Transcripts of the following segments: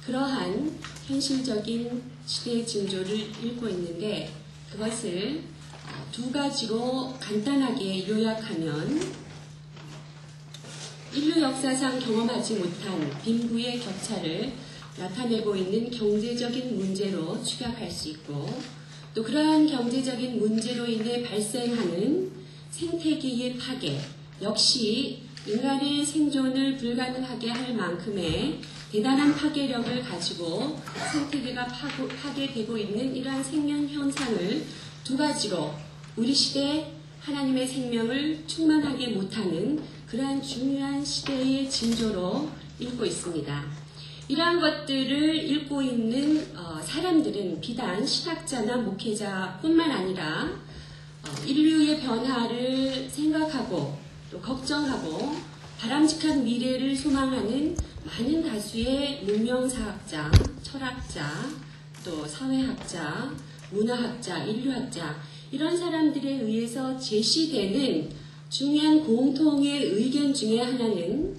그러한 현실적인 시대의 징조를 읽고 있는데 그것을 두 가지로 간단하게 요약하면 인류 역사상 경험하지 못한 빈부의 격차를 나타내고 있는 경제적인 문제로 축약할 수 있고 또 그러한 경제적인 문제로 인해 발생하는 생태계의 파괴 역시 인간의 생존을 불가능하게 할 만큼의 대단한 파괴력을 가지고 생태계가 파괴되고 있는 이러한 생명 현상을 두 가지로 우리 시대 하나님의 생명을 충만하게 못하는 그러한 중요한 시대의 징조로 읽고 있습니다. 이러한 것들을 읽고 있는 사람들은 비단 신학자나 목회자뿐만 아니라 인류의 변화를 생각하고 또 걱정하고 바람직한 미래를 소망하는 많은 다수의 문명사학자, 철학자, 또 사회학자, 문화학자, 인류학자 이런 사람들에 의해서 제시되는 중요한 공통의 의견 중에 하나는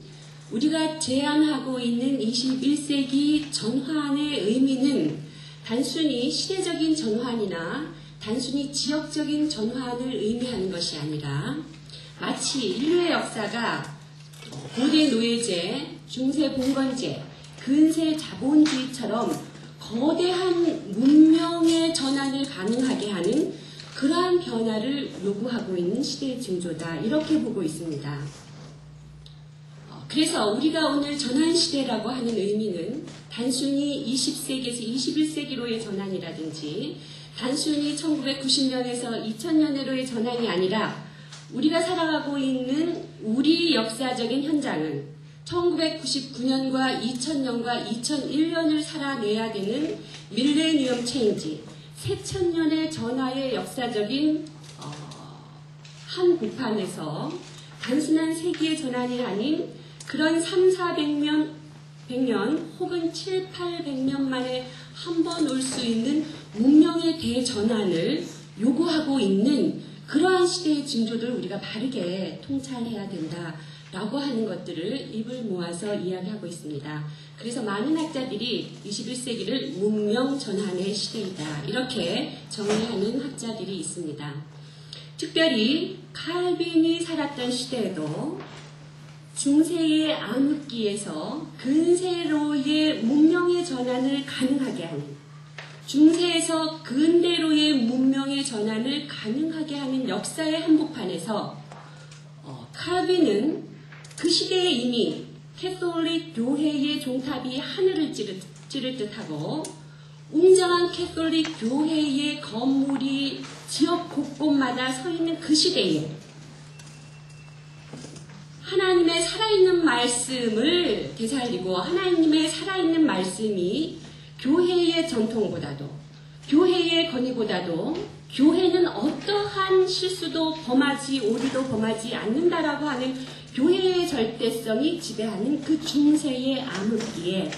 우리가 제안하고 있는 21세기 전환의 의미는 단순히 시대적인 전환이나 단순히 지역적인 전환을 의미하는 것이 아니라 마치 인류의 역사가 고대 노예제, 중세 봉건제, 근세 자본주의처럼 거대한 문명의 전환을 가능하게 하는 그러한 변화를 요구하고 있는 시대의 징조다. 이렇게 보고 있습니다. 그래서 우리가 오늘 전환시대라고 하는 의미는 단순히 20세기에서 21세기로의 전환이라든지 단순히 1990년에서 2000년으로의 전환이 아니라 우리가 살아가고 있는 우리 역사적인 현장은 1999년과 2000년과 2001년을 살아내야 되는 밀레니엄 체인지, 새천년의 전화의 역사적인 한복판에서 단순한 세기의 전환이 아닌 그런 3, 400년, 100년 혹은 7, 800년 만에 한 번 올 수 있는 문명의 대전환을 요구하고 있는 그러한 시대의 징조들을 우리가 바르게 통찰해야 된다라고 하는 것들을 입을 모아서 이야기하고 있습니다. 그래서 많은 학자들이 21세기를 문명 전환의 시대이다 이렇게 정의하는 학자들이 있습니다. 특별히 칼빈이 살았던 시대에도 중세의 암흑기에서 근세로의 문명의 전환을 가능하게 하는 중세에서 근대로의 문명의 전환을 가능하게 하는 역사의 한복판에서 칼빈은 그 시대에 이미 캐톨릭 교회의 종탑이 하늘을 찌를 듯하고 웅장한 캐톨릭 교회의 건물이 지역 곳곳마다 서 있는 그 시대에 하나님의 살아있는 말씀을 되살리고 하나님의 살아있는 말씀이 교회의 전통보다도 교회의 권위보다도 교회는 어떠한 실수도 범하지 오류도 범하지 않는다라고 하는 교회의 절대성이 지배하는 그 중세의 암흑기에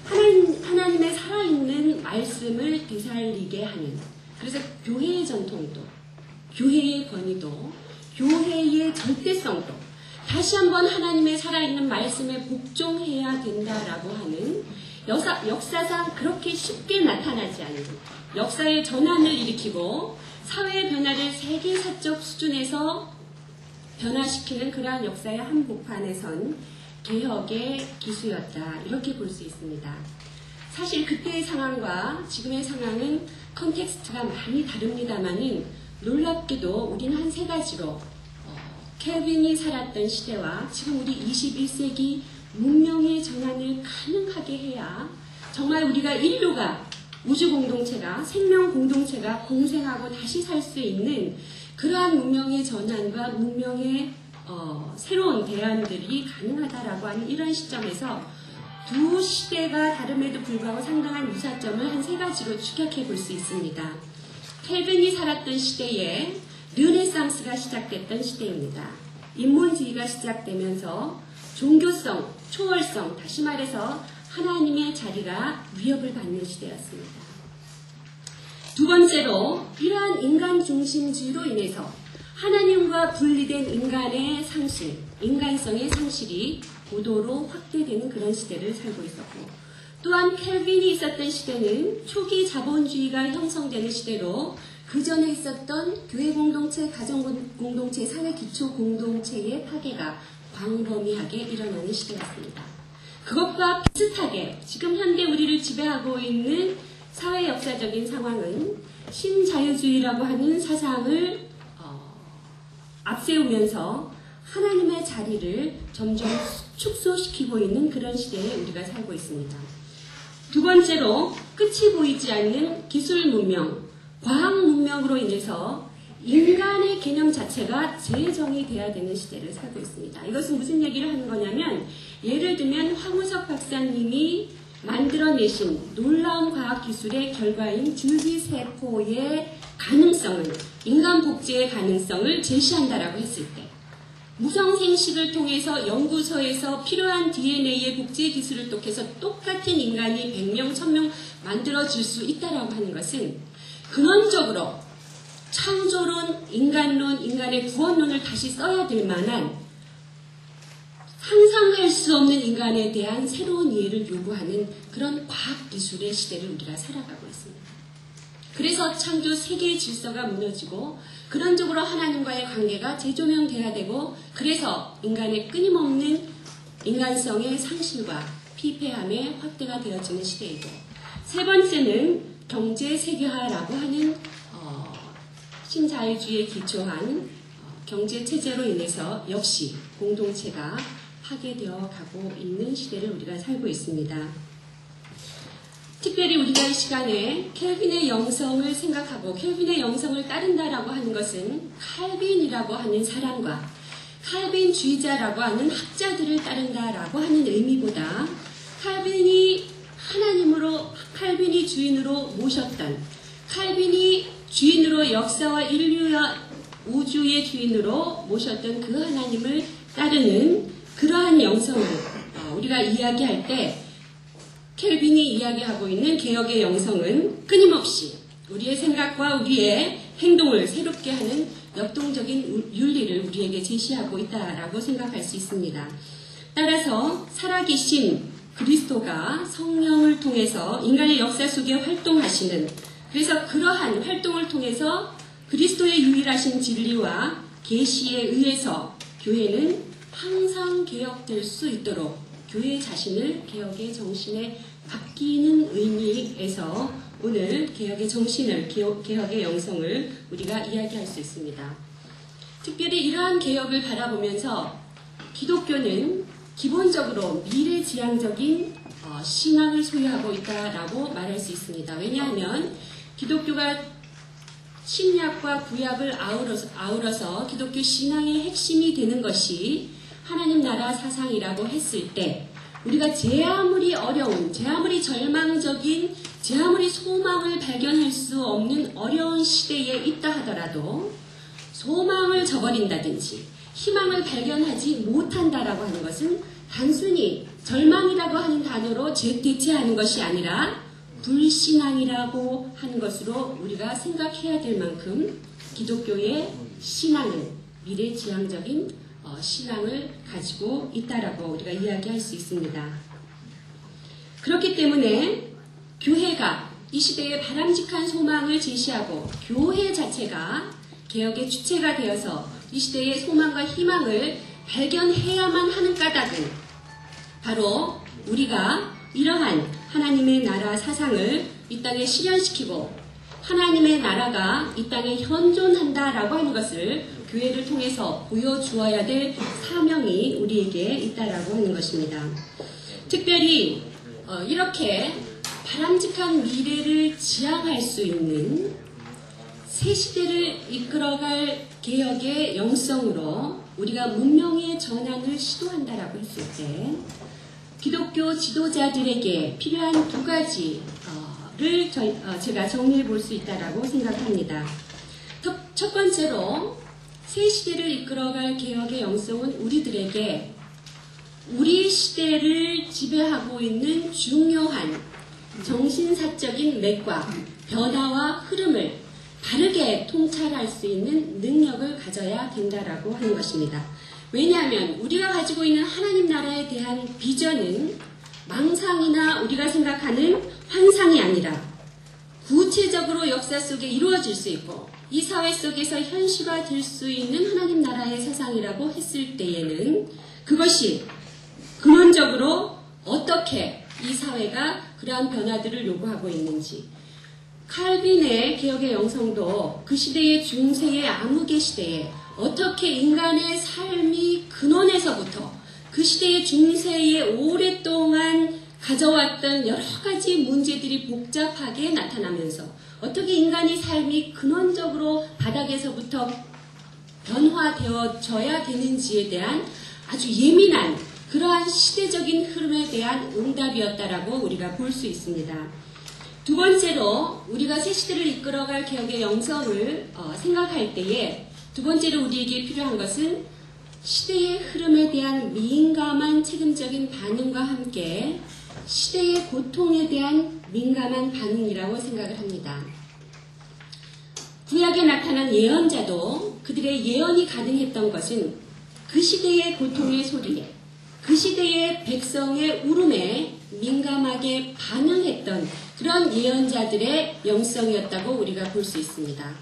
하나님의 살아있는 말씀을 되살리게 하는 그래서 교회의 전통도 교회의 권위도 교회의 절대성도 다시 한번 하나님의 살아있는 말씀에 복종해야 된다라고 하는 역사상 그렇게 쉽게 나타나지 않는 역사의 전환을 일으키고 사회의 변화를 세계사적 수준에서 변화시키는 그러한 역사의 한복판에 선 개혁의 기수였다. 이렇게 볼 수 있습니다. 사실 그때의 상황과 지금의 상황은 컨텍스트가 많이 다릅니다만은 놀랍게도 우리는 한 세 가지로 켈빈이 살았던 시대와 지금 우리 21세기 문명의 전환을 가능하게 해야 정말 우리가 인류가 우주 공동체가 생명 공동체가 공생하고 다시 살 수 있는 그러한 문명의 전환과 문명의 새로운 대안들이 가능하다라고 하는 이런 시점에서 두 시대가 다름에도 불구하고 상당한 유사점을 한 세 가지로 추격해 볼 수 있습니다. 켈빈이 살았던 시대에 르네상스가 시작됐던 시대입니다. 인문주의가 시작되면서 종교성, 초월성, 다시 말해서 하나님의 자리가 위협을 받는 시대였습니다. 두 번째로 이러한 인간 중심주의로 인해서 하나님과 분리된 인간의 상실, 인간성의 상실이 고도로 확대되는 그런 시대를 살고 있었고 또한 켈빈이 있었던 시대는 초기 자본주의가 형성되는 시대로 그 전에 있었던 교회 공동체, 가정 공동체, 사회 기초 공동체의 파괴가 광범위하게 일어나는 시대였습니다. 그것과 비슷하게 지금 현대 우리를 지배하고 있는 사회 역사적인 상황은 신자유주의라고 하는 사상을 앞세우면서 하나님의 자리를 점점 축소시키고 있는 그런 시대에 우리가 살고 있습니다. 두 번째로 끝이 보이지 않는 기술 문명, 과학 문명으로 인해서 인간의 개념 자체가 재정이 돼야 되는 시대를 살고 있습니다. 이것은 무슨 얘기를 하는 거냐면 예를 들면 황우석 박사님이 만들어내신 놀라운 과학기술의 결과인 줄기세포의 가능성을, 인간 복제의 가능성을 제시한다라고 했을 때 무성생식을 통해서 연구소에서 필요한 DNA의 복제 기술을 통해서 똑같은 인간이 100명, 1000명 만들어질 수 있다라고 하는 것은 근원적으로 창조론, 인간론, 인간의 구원론을 다시 써야 될 만한 상상할 수 없는 인간에 대한 새로운 이해를 요구하는 그런 과학기술의 시대를 우리가 살아가고 있습니다. 그래서 창조 세계의 질서가 무너지고 근원적으로 하나님과의 관계가 재조명돼야 되고 그래서 인간의 끊임없는 인간성의 상실과 피폐함의 확대가 되어지는 시대이고 세 번째는 경제 세계화라고 하는 신자유주의에 기초한 경제 체제로 인해서 역시 공동체가 파괴되어 가고 있는 시대를 우리가 살고 있습니다. 특별히 우리가 이 시간에 켈빈의 영성을 생각하고 켈빈의 영성을 따른다라고 하는 것은 칼빈이라고 하는 사람과 칼빈주의자라고 하는 학자들을 따른다라고 하는 의미보다 칼빈이 하나님으로, 칼빈이 주인으로 모셨던, 칼빈이 주인으로 역사와 인류와 우주의 주인으로 모셨던 그 하나님을 따르는 그러한 영성을 우리가 이야기할 때 켈빈이 이야기하고 있는 개혁의 영성은 끊임없이 우리의 생각과 우리의 행동을 새롭게 하는 역동적인 윤리를 우리에게 제시하고 있다라고 생각할 수 있습니다. 따라서 살아계신 그리스도가 성령을 통해서 인간의 역사 속에 활동하시는, 그래서 그러한 활동을 통해서 그리스도의 유일하신 진리와 계시에 의해서 교회는 항상 개혁될 수 있도록 교회 자신을 개혁의 정신에 맡기는 의미에서 오늘 개혁의 정신을, 개혁의 영성을 우리가 이야기할 수 있습니다. 특별히 이러한 개혁을 바라보면서 기독교는 기본적으로 미래지향적인 신앙을 소유하고 있다라고 말할 수 있습니다. 왜냐하면 기독교가 신약과 구약을 아우러서 기독교 신앙의 핵심이 되는 것이 하나님 나라 사상이라고 했을 때 우리가 제 아무리 어려운, 제 아무리 절망적인, 제 아무리 소망을 발견할 수 없는 어려운 시대에 있다 하더라도 소망을 저버린다든지 희망을 발견하지 못한다라고 하는 것은 단순히 절망이라고 하는 단어로 대체하는 것이 아니라 불신앙이라고 하는 것으로 우리가 생각해야 될 만큼 기독교의 신앙은 미래지향적인 신앙을 가지고 있다라고 우리가 이야기할 수 있습니다. 그렇기 때문에 교회가 이 시대에 바람직한 소망을 제시하고 교회 자체가 개혁의 주체가 되어서 이 시대의 소망과 희망을 발견해야만 하는 까닭은 바로 우리가 이러한 하나님의 나라 사상을 이 땅에 실현시키고 하나님의 나라가 이 땅에 현존한다라고 하는 것을 교회를 통해서 보여주어야 될 사명이 우리에게 있다라고 하는 것입니다. 특별히 이렇게 바람직한 미래를 지향할 수 있는 새 시대를 이끌어갈 개혁의 영성으로 우리가 문명의 전환을 시도한다라고 했을 때 기독교 지도자들에게 필요한 두 가지를 제가 정리해 볼 수 있다라고 생각합니다. 첫 번째로 새 시대를 이끌어갈 개혁의 영성은 우리들에게 우리 시대를 지배하고 있는 중요한 정신사적인 맥과 변화와 흐름을 바르게 통찰할 수 있는 능력을 가져야 된다라고 하는 것입니다. 왜냐하면 우리가 가지고 있는 하나님 나라에 대한 비전은 망상이나 우리가 생각하는 환상이 아니라 구체적으로 역사 속에 이루어질 수 있고 이 사회 속에서 현실화될 수 있는 하나님 나라의 사상이라고 했을 때에는 그것이 근원적으로 어떻게 이 사회가 그러한 변화들을 요구하고 있는지, 칼빈의 개혁의 영성도 그 시대의 중세의 암흑의 시대에 어떻게 인간의 삶이 근원에서부터 그 시대의 중세에 오랫동안 가져왔던 여러 가지 문제들이 복잡하게 나타나면서 어떻게 인간의 삶이 근원적으로 바닥에서부터 변화되어져야 되는지에 대한 아주 예민한 그러한 시대적인 흐름에 대한 응답이었다라고 우리가 볼 수 있습니다. 두 번째로 우리가 새 시대를 이끌어갈 개혁의 영성을 생각할 때에 두 번째로 우리에게 필요한 것은 시대의 흐름에 대한 민감한 책임적인 반응과 함께 시대의 고통에 대한 민감한 반응이라고 생각을 합니다. 구약에 나타난 예언자도 그들의 예언이 가능했던 것은 그 시대의 고통의 소리에, 그 시대의 백성의 울음에 민감하게 반응했던 그런 예언자들의 영성이었다고 우리가 볼 수 있습니다.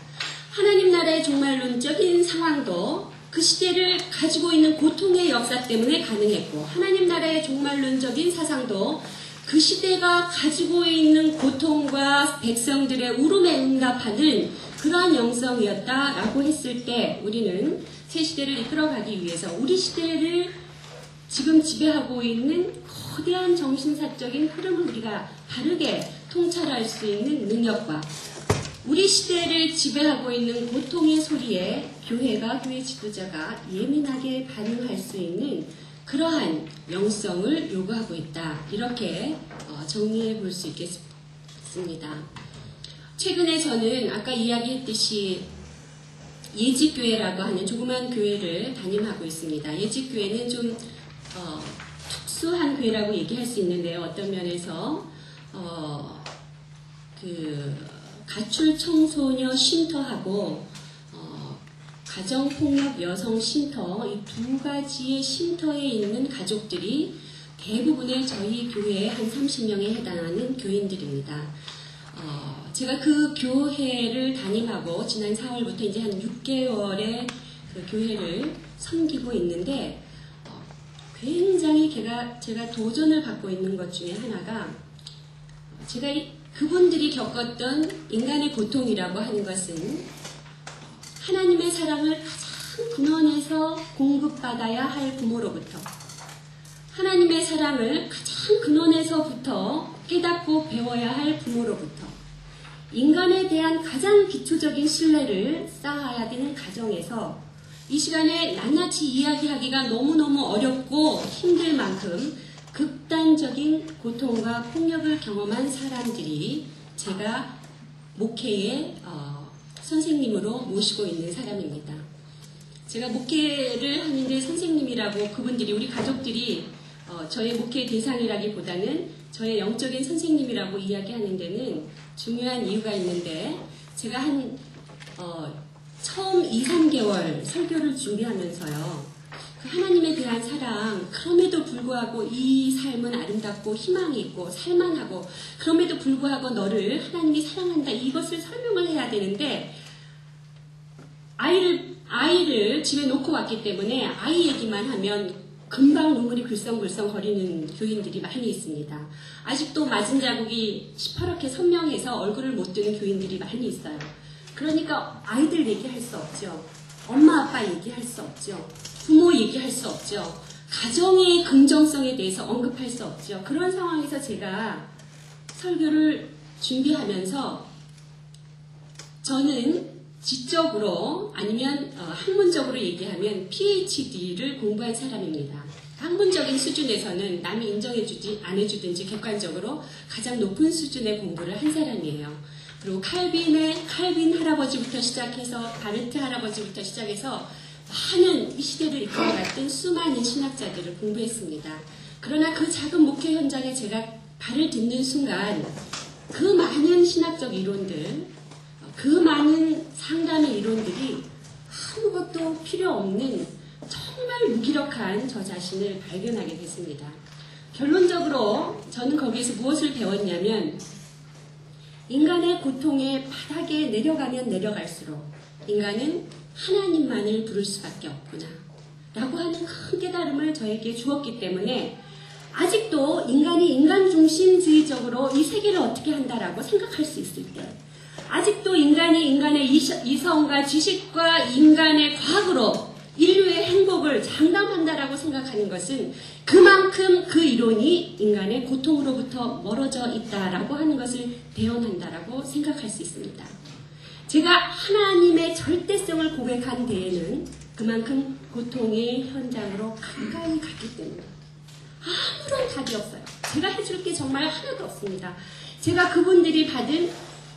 하나님 나라의 종말론적인 상황도 그 시대를 가지고 있는 고통의 역사 때문에 가능했고, 하나님 나라의 종말론적인 사상도 그 시대가 가지고 있는 고통과 백성들의 울음에 응답하는 그러한 영성이었다라고 했을 때 우리는 새 시대를 이끌어가기 위해서 우리 시대를 지금 지배하고 있는 거대한 정신사적인 흐름을 우리가 바르게 통찰할 수 있는 능력과 우리 시대를 지배하고 있는 고통의 소리에 교회가, 교회 지도자가 예민하게 반응할 수 있는 그러한 영성을 요구하고 있다. 이렇게 정리해 볼 수 있겠습니다. 최근에 저는 아까 이야기했듯이 예직교회라고 하는 조그만 교회를 담임하고 있습니다. 예직교회는 좀 특수한 교회라고 얘기할 수 있는데요. 어떤 면에서 가출 청소년 쉼터하고 가정폭력 여성 쉼터, 이 두 가지의 쉼터에 있는 가족들이 대부분의 저희 교회의 한 30명에 해당하는 교인들입니다. 제가 그 교회를 담임하고 지난 4월부터 이제 한 6개월의 그 교회를 섬기고 있는데 굉장히 제가 도전을 받고 있는 것 중에 하나가 제가 그분들이 겪었던 인간의 고통이라고 하는 것은 하나님의 사랑을 가장 근원에서 공급받아야 할 부모로부터 하나님의 사랑을 가장 근원에서부터 깨닫고 배워야 할 부모로부터 인간에 대한 가장 기초적인 신뢰를 쌓아야 되는 가정에서 이 시간에 낱낱이 이야기하기가 너무너무 어렵고 힘들 만큼 극단적인 고통과 폭력을 경험한 사람들이 제가 목회의 선생님으로 모시고 있는 사람입니다. 제가 목회를 하는데 선생님이라고 그분들이 우리 가족들이 저의 목회 대상이라기보다는 저의 영적인 선생님이라고 이야기하는 데는 중요한 이유가 있는데 제가 처음 2, 3개월 설교를 준비하면서요. 그 하나님에 대한 사랑, 그럼에도 불구하고 이 삶은 아름답고 희망이 있고 살만하고 그럼에도 불구하고 너를 하나님이 사랑한다 이것을 설명을 해야 되는데 아이를 집에 놓고 왔기 때문에 아이 얘기만 하면 금방 눈물이 글썽글썽 거리는 교인들이 많이 있습니다. 아직도 맞은 자국이 시퍼렇게 선명해서 얼굴을 못 드는 교인들이 많이 있어요. 그러니까 아이들 얘기할 수 없죠. 엄마 아빠 얘기할 수 없죠. 부모 얘기할 수 없죠. 가정의 긍정성에 대해서 언급할 수 없죠. 그런 상황에서 제가 설교를 준비하면서 저는 지적으로 아니면 학문적으로 얘기하면 PhD를 공부한 사람입니다. 학문적인 수준에서는 남이 인정해주지 안 해주든지 객관적으로 가장 높은 수준의 공부를 한 사람이에요. 그리고 칼빈 할아버지부터 시작해서 바르트 할아버지부터 시작해서 많은 이 시대를 이끌어갔던 수많은 신학자들을 공부했습니다. 그러나 그 작은 목회 현장에 제가 발을 딛는 순간 그 많은 신학적 이론들, 그 많은 상담의 이론들이 아무것도 필요 없는 정말 무기력한 저 자신을 발견하게 됐습니다. 결론적으로 저는 거기에서 무엇을 배웠냐면 인간의 고통의 바닥에 내려가면 내려갈수록 인간은 하나님만을 부를 수밖에 없구나 라고 하는 큰 깨달음을 저에게 주었기 때문에 아직도 인간이 인간 중심주의적으로 이 세계를 어떻게 한다라고 생각할 수 있을 때 아직도 인간이 인간의 이성과 지식과 인간의 과학으로 인류의 행복을 장담한다라고 생각하는 것은 그만큼 그 이론이 인간의 고통으로부터 멀어져 있다라고 하는 것을 대언한다라고 생각할 수 있습니다. 제가 하나님의 절대성을 고백한 데에는 그만큼 고통의 현장으로 가까이 갔기 때문에 아무런 답이 없어요. 제가 해줄 게 정말 하나도 없습니다. 제가 그분들이 받은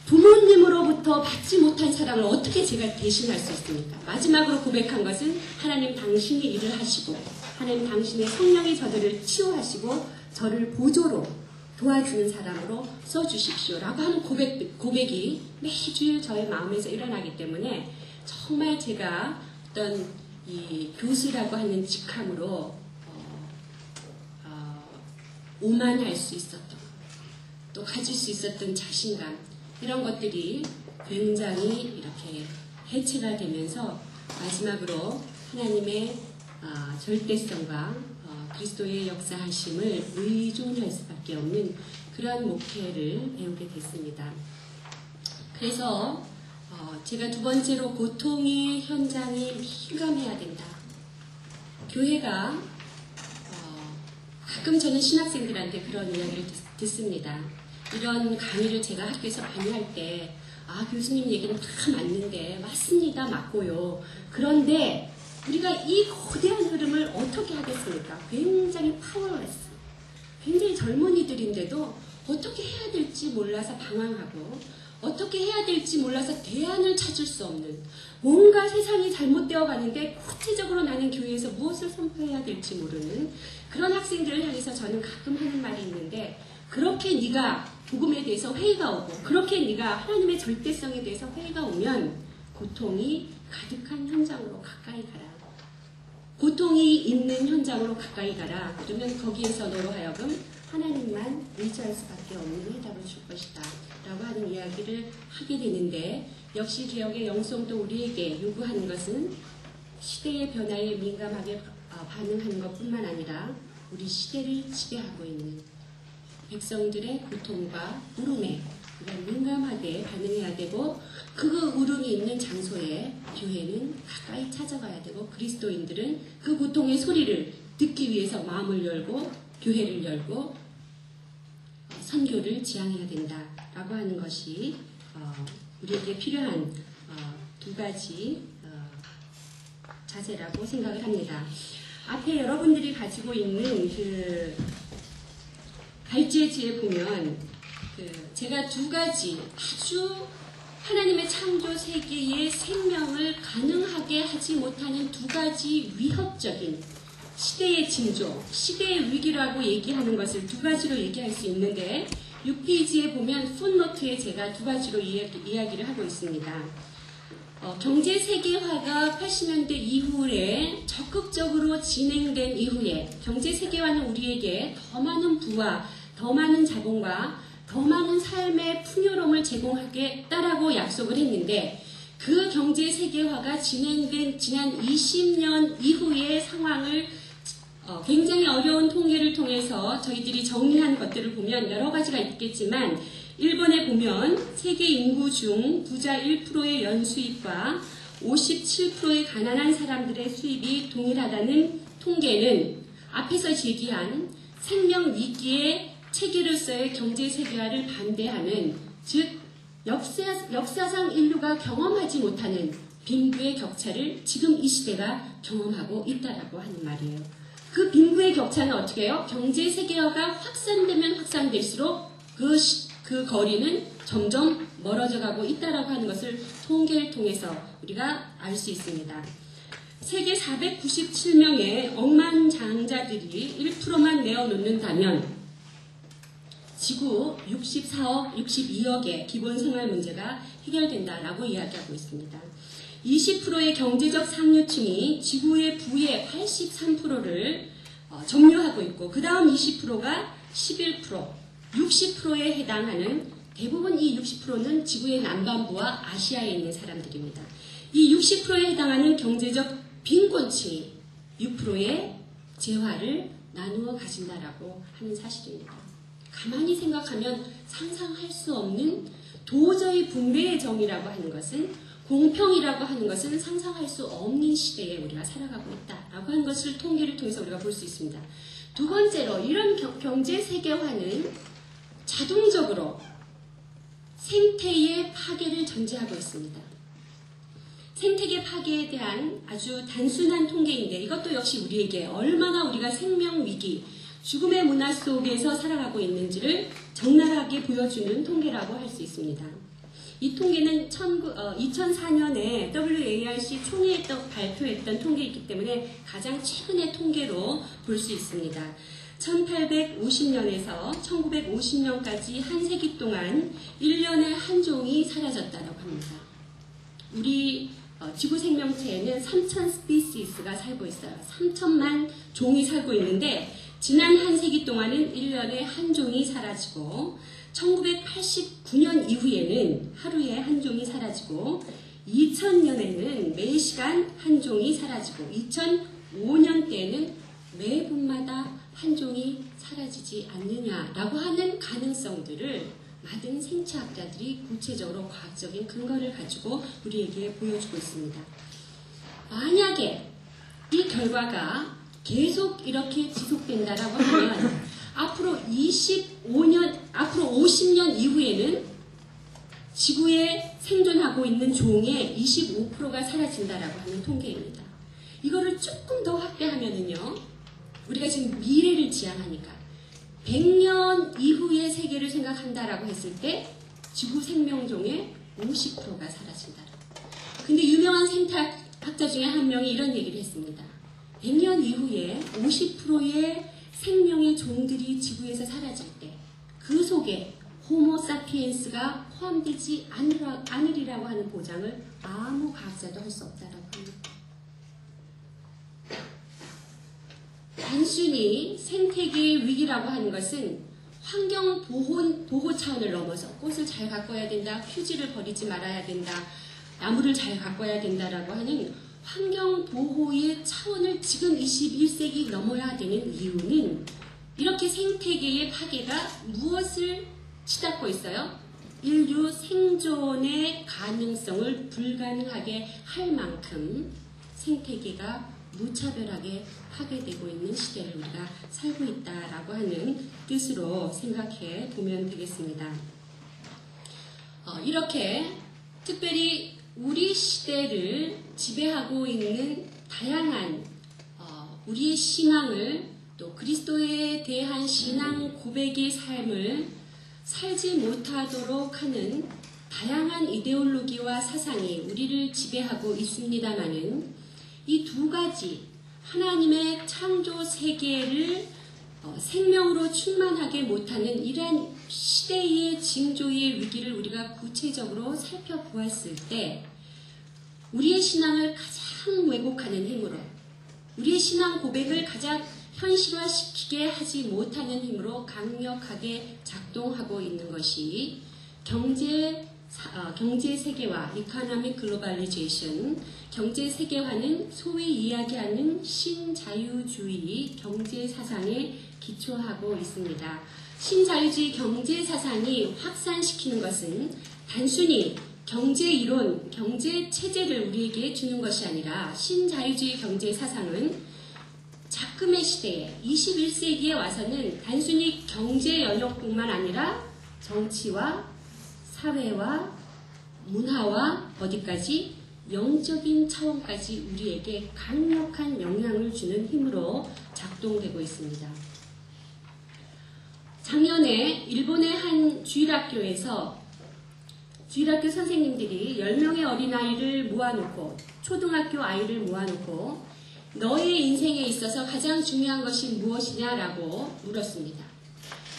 부모님으로부터 받지 못한 사랑을 어떻게 제가 대신할 수 있습니까? 마지막으로 고백한 것은 하나님 당신이 일을 하시고 하나님 당신의 성령이 저들을 치유하시고 저를 보조로 도와주는 사람으로 써주십시오 라고 하는 고백이 매주일 저의 마음에서 일어나기 때문에 정말 제가 어떤 이 교수라고 하는 직함으로 오만할 수 있었던 또 가질 수 있었던 자신감 이런 것들이 굉장히 이렇게 해체가 되면서 마지막으로 하나님의 절대성과 그리스도의 역사하심을 의존할 수밖에 없는 그런 목회를 배우게 됐습니다. 그래서 제가 두 번째로 고통의 현장에 민감해야 된다. 교회가 가끔 저는 신학생들한테 그런 이야기를 듣습니다. 이런 강의를 제가 학교에서 많이 할 때 교수님 얘기는 다 맞는데 맞습니다. 맞고요. 그런데 우리가 이 거대한 흐름을 어떻게 하겠습니까? 굉장히 파워레스, 굉장히 젊은이들인데도 어떻게 해야 될지 몰라서 방황하고 어떻게 해야 될지 몰라서 대안을 찾을 수 없는 뭔가 세상이 잘못되어 가는데 구체적으로 나는 교회에서 무엇을 선포해야 될지 모르는 그런 학생들을 향해서 저는 가끔 하는 말이 있는데 그렇게 네가 복음에 대해서 회의가 오고 그렇게 네가 하나님의 절대성에 대해서 회의가 오면 고통이 가득한 현장으로 가까이 가라. 고통이 있는 현장으로 가까이 가라. 그러면 거기에서 너로 하여금 하나님만 의지할 수밖에 없는 해답을 줄 것이다. 라고 하는 이야기를 하게 되는데 역시 개혁의 영성도 우리에게 요구하는 것은 시대의 변화에 민감하게 반응하는 것뿐만 아니라 우리 시대를 지배하고 있는 백성들의 고통과 울음에 우리가 민감하게 반응해야 되고 그 울음이 있는 장소에 교회는 가까이 찾아가야 되고 그리스도인들은 그 고통의 소리를 듣기 위해서 마음을 열고 교회를 열고 선교를 지향해야 된다라고 하는 것이 우리에게 필요한 두 가지 자세라고 생각을 합니다. 앞에 여러분들이 가지고 있는 그 발제지에 보면 제가 두 가지 아주 하나님의 창조 세계의 생명을 가능하게 하지 못하는 두 가지 위협적인 시대의 징조, 시대의 위기라고 얘기하는 것을 두 가지로 얘기할 수 있는데 6페이지에 보면 풋노트에 제가 두 가지로 이야기를 하고 있습니다. 경제 세계화가 80년대 이후에 적극적으로 진행된 이후에 경제 세계화는 우리에게 더 많은 부와 더 많은 자본과 더 많은 삶의 풍요로움을 제공하겠다라고 약속을 했는데 그 경제 세계화가 진행된 지난 20년 이후의 상황을 굉장히 어려운 통계를 통해서 저희들이 정리한 것들을 보면 여러 가지가 있겠지만 일본에 보면 세계 인구 중 부자 1%의 연수입과 57%의 가난한 사람들의 수입이 동일하다는 통계는 앞에서 제기한 생명 위기의 체계로서의 경제 세계화를 반대하는 즉 역사상 인류가 경험하지 못하는 빈부의 격차를 지금 이 시대가 경험하고 있다라고 하는 말이에요. 그 빈부의 격차는 어떻게 해요? 경제 세계화가 확산되면 확산될수록 그 거리는 점점 멀어져 가고 있다라고 하는 것을 통계를 통해서 우리가 알 수 있습니다. 세계 497명의 억만장자들이 1%만 내어놓는다면 지구 64억, 62억의 기본 생활 문제가 해결된다라고 이야기하고 있습니다. 20%의 경제적 상류층이 지구의 부의 83%를 점유하고 있고 그 다음 20%가 11%, 60%에 해당하는 대부분 이 60%는 지구의 남반부와 아시아에 있는 사람들입니다. 이 60%에 해당하는 경제적 빈곤층이 6%의 재화를 나누어 가진다라고 하는 사실입니다. 가만히 생각하면 상상할 수 없는 도저히 분배의 정의라고 하는 것은 공평이라고 하는 것은 상상할 수 없는 시대에 우리가 살아가고 있다라고 하는 것을 통계를 통해서 우리가 볼 수 있습니다. 두 번째로 이런 경제 세계화는 자동적으로 생태의 파괴를 전제하고 있습니다. 생태계 파괴에 대한 아주 단순한 통계인데 이것도 역시 우리에게 얼마나 우리가 생명위기, 죽음의 문화 속에서 살아가고 있는지를 적나라하게 보여주는 통계라고 할 수 있습니다. 이 통계는 2004년에 WARC 총회에서 발표했던 통계이기 때문에 가장 최근의 통계로 볼 수 있습니다. 1850년에서 1950년까지 한 세기 동안 1년에 한 종이 사라졌다고 합니다. 우리 지구 생명체에는 3,000 스피시스가 살고 있어요. 3천만 종이 살고 있는데 지난 한 세기 동안은 1년에 한 종이 사라지고 1989년 이후에는 하루에 한 종이 사라지고 2000년에는 매 시간 한 종이 사라지고 2005년대에는 매분마다 한 종이 사라지지 않느냐라고 하는 가능성들을 많은 생체학자들이 구체적으로 과학적인 근거를 가지고 우리에게 보여주고 있습니다. 만약에 이 결과가 계속 이렇게 지속된다라고 하면 앞으로 50년 이후에는 지구에 생존하고 있는 종의 25%가 사라진다라고 하는 통계입니다. 이거를 조금 더 확대하면은요, 우리가 지금 미래를 지향하니까 100년 이후의 세계를 생각한다라고 했을 때 지구 생명종의 50%가 사라진다. 근데 유명한 생태학자 중에 한 명이 이런 얘기를 했습니다. 100년 이후에 50%의 생명의 종들이 지구에서 사라질 때 그 속에 호모사피엔스가 포함되지 않으리라고 하는 보장을 아무 과학자도 할 수 없다라고 합니다. 단순히 생태계의 위기라고 하는 것은 환경 보호 차원을 넘어서 꽃을 잘 가꿔야 된다, 휴지를 버리지 말아야 된다, 나무를 잘 가꿔야 된다라고 하는 환경 보호의 차원을 지금 21세기 넘어야 되는 이유는 이렇게 생태계의 파괴가 무엇을 치닫고 있어요? 인류 생존의 가능성을 불가능하게 할 만큼 생태계가 무차별하게 파괴되고 있는 시대를 우리가 살고 있다라고 하는 뜻으로 생각해 보면 되겠습니다. 이렇게 특별히 우리 시대를 지배하고 있는 다양한 우리의 신앙을 또 그리스도에 대한 신앙 고백의 삶을 살지 못하도록 하는 다양한 이데올로기와 사상이 우리를 지배하고 있습니다마는 이 두 가지 하나님의 창조 세계를 생명으로 충만하게 못하는 이러한 시대의 징조의 위기를 우리가 구체적으로 살펴보았을 때 우리의 신앙을 가장 왜곡하는 힘으로 우리의 신앙 고백을 가장 현실화시키게 하지 못하는 힘으로 강력하게 작동하고 있는 것이 경제 세계화, Economic Globalization, 경제 세계화는 소위 이야기하는 신자유주의 경제 사상에 기초하고 있습니다. 신자유주의 경제 사상이 확산시키는 것은 단순히 경제 이론, 경제 체제를 우리에게 주는 것이 아니라 신자유주의 경제 사상은 작금의 시대에 21세기에 와서는 단순히 경제 영역뿐만 아니라 정치와 사회와 문화와 어디까지 영적인 차원까지 우리에게 강력한 영향을 주는 힘으로 작동되고 있습니다. 작년에 일본의 한 주일학교에서 주일학교 선생님들이 10명의 어린아이를 모아놓고 초등학교 아이를 모아놓고 너의 인생에 있어서 가장 중요한 것이 무엇이냐라고 물었습니다.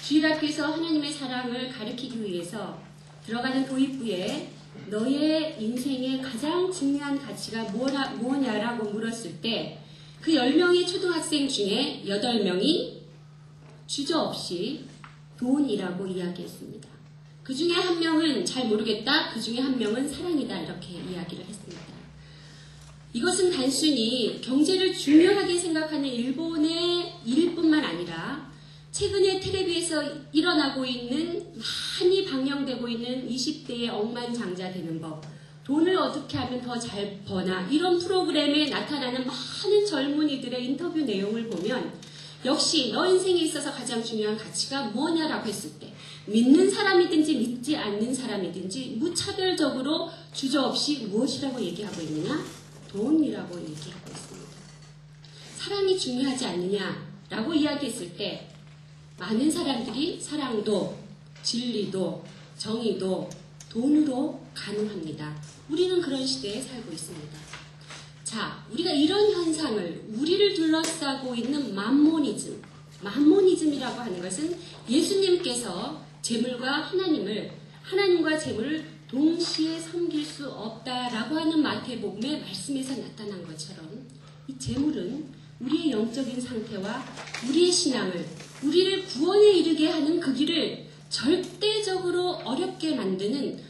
주일학교에서 하나님의 사랑을 가르치기 위해서 들어가는 도입부에 너의 인생의 가장 중요한 가치가 뭐냐라고 물었을 때 그 10명의 초등학생 중에 8명이 주저없이 돈이라고 이야기했습니다. 그 중에 한 명은 잘 모르겠다, 그 중에 한 명은 사랑이다, 이렇게 이야기를 했습니다. 이것은 단순히 경제를 중요하게 생각하는 일본의 일뿐만 아니라 최근에 텔레비에서 일어나고 있는, 많이 방영되고 있는 20대의 억만장자 되는 법, 돈을 어떻게 하면 더 잘 버나, 이런 프로그램에 나타나는 많은 젊은이들의 인터뷰 내용을 보면 역시 너 인생에 있어서 가장 중요한 가치가 뭐냐라고 했을 때 믿는 사람이든지 믿지 않는 사람이든지 무차별적으로 주저없이 무엇이라고 얘기하고 있느냐? 돈이라고 얘기하고 있습니다. 사랑이 중요하지 않느냐라고 이야기했을 때 많은 사람들이 사랑도, 진리도, 정의도 돈으로 가능합니다. 우리는 그런 시대에 살고 있습니다. 자, 우리가 이런 현상을, 우리를 둘러싸고 있는 맘모니즘이라고 하는 것은 예수님께서 하나님과 재물을 동시에 섬길 수 없다라고 하는 마태복음의 말씀에서 나타난 것처럼 이 재물은 우리의 영적인 상태와 우리의 신앙을, 우리를 구원에 이르게 하는 그 길을 절대적으로 어렵게 만드는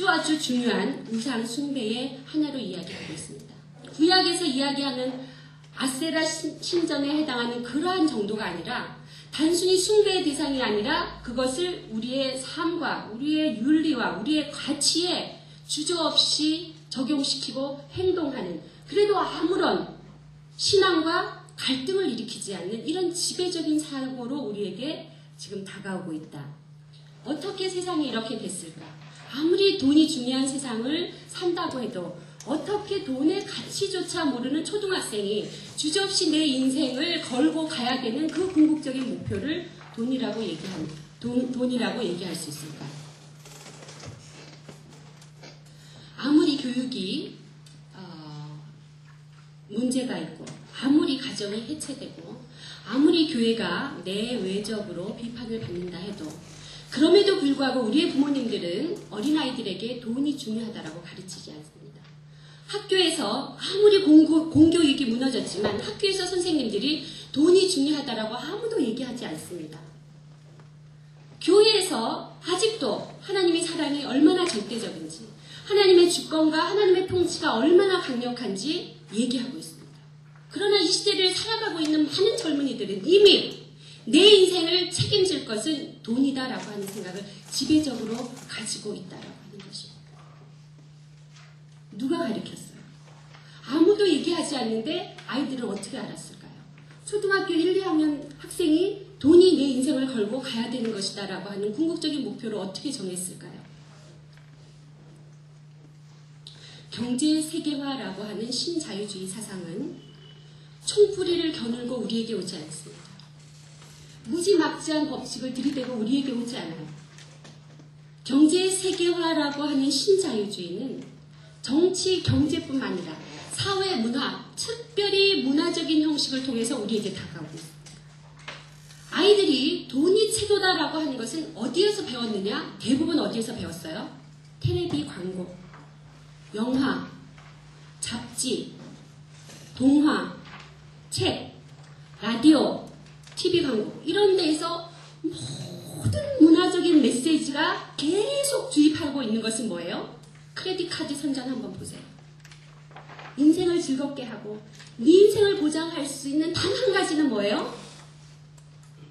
아주 중요한 우상 숭배의 하나로 이야기하고 있습니다. 구약에서 이야기하는 아세라 신전에 해당하는 그러한 정도가 아니라 단순히 숭배의 대상이 아니라 그것을 우리의 삶과 우리의 윤리와 우리의 가치에 주저없이 적용시키고 행동하는, 그래도 아무런 신앙과 갈등을 일으키지 않는 이런 지배적인 사고로 우리에게 지금 다가오고 있다. 어떻게 세상이 이렇게 됐을까? 아무리 돈이 중요한 세상을 산다고 해도 어떻게 돈의 가치조차 모르는 초등학생이 주저없이 내 인생을 걸고 가야 되는 그 궁극적인 목표를 돈이라고 얘기할 수 있을까? 아무리 교육이 문제가 있고, 아무리 가정이 해체되고, 아무리 교회가 내외적으로 비판을 받는다 해도, 그럼에도 불구하고 우리의 부모님들은 어린아이들에게 돈이 중요하다고 가르치지 않습니다. 학교에서 아무리 공교육이 무너졌지만 학교에서 선생님들이 돈이 중요하다라고 아무도 얘기하지 않습니다. 교회에서 아직도 하나님의 사랑이 얼마나 절대적인지, 하나님의 주권과 하나님의 통치가 얼마나 강력한지 얘기하고 있습니다. 그러나 이 시대를 살아가고 있는 많은 젊은이들은 이미 내 인생을 책임질 것은 돈이다라고 하는 생각을 지배적으로 가지고 있다라고 하는 것입니다. 누가 가르쳤어요? 아무도 얘기하지 않는데 아이들은 어떻게 알았을까요? 초등학교 1, 2학년 학생이 돈이 내 인생을 걸고 가야 되는 것이다 라고 하는 궁극적인 목표를 어떻게 정했을까요? 경제 세계화라고 하는 신자유주의 사상은 총뿌리를 겨누고 우리에게 오지 않습니다. 무지막지한 법칙을 들이대고 우리에게 오지 않아요. 경제 세계화라고 하는 신자유주의는 정치, 경제뿐만 아니라 사회, 문화, 특별히 문화적인 형식을 통해서 우리에게 다가오고 있습니다. 아이들이 돈이 최고다라고 하는 것은 어디에서 배웠느냐? 대부분 어디에서 배웠어요? 텔레비 광고, 영화, 잡지, 동화, 책, 라디오, TV 광고, 이런 데에서 모든 문화적인 메시지가 계속 주입하고 있는 것은 뭐예요? 크레딧 카드 선전 한번 보세요. 인생을 즐겁게 하고 네 인생을 보장할 수 있는 단 한 가지는 뭐예요?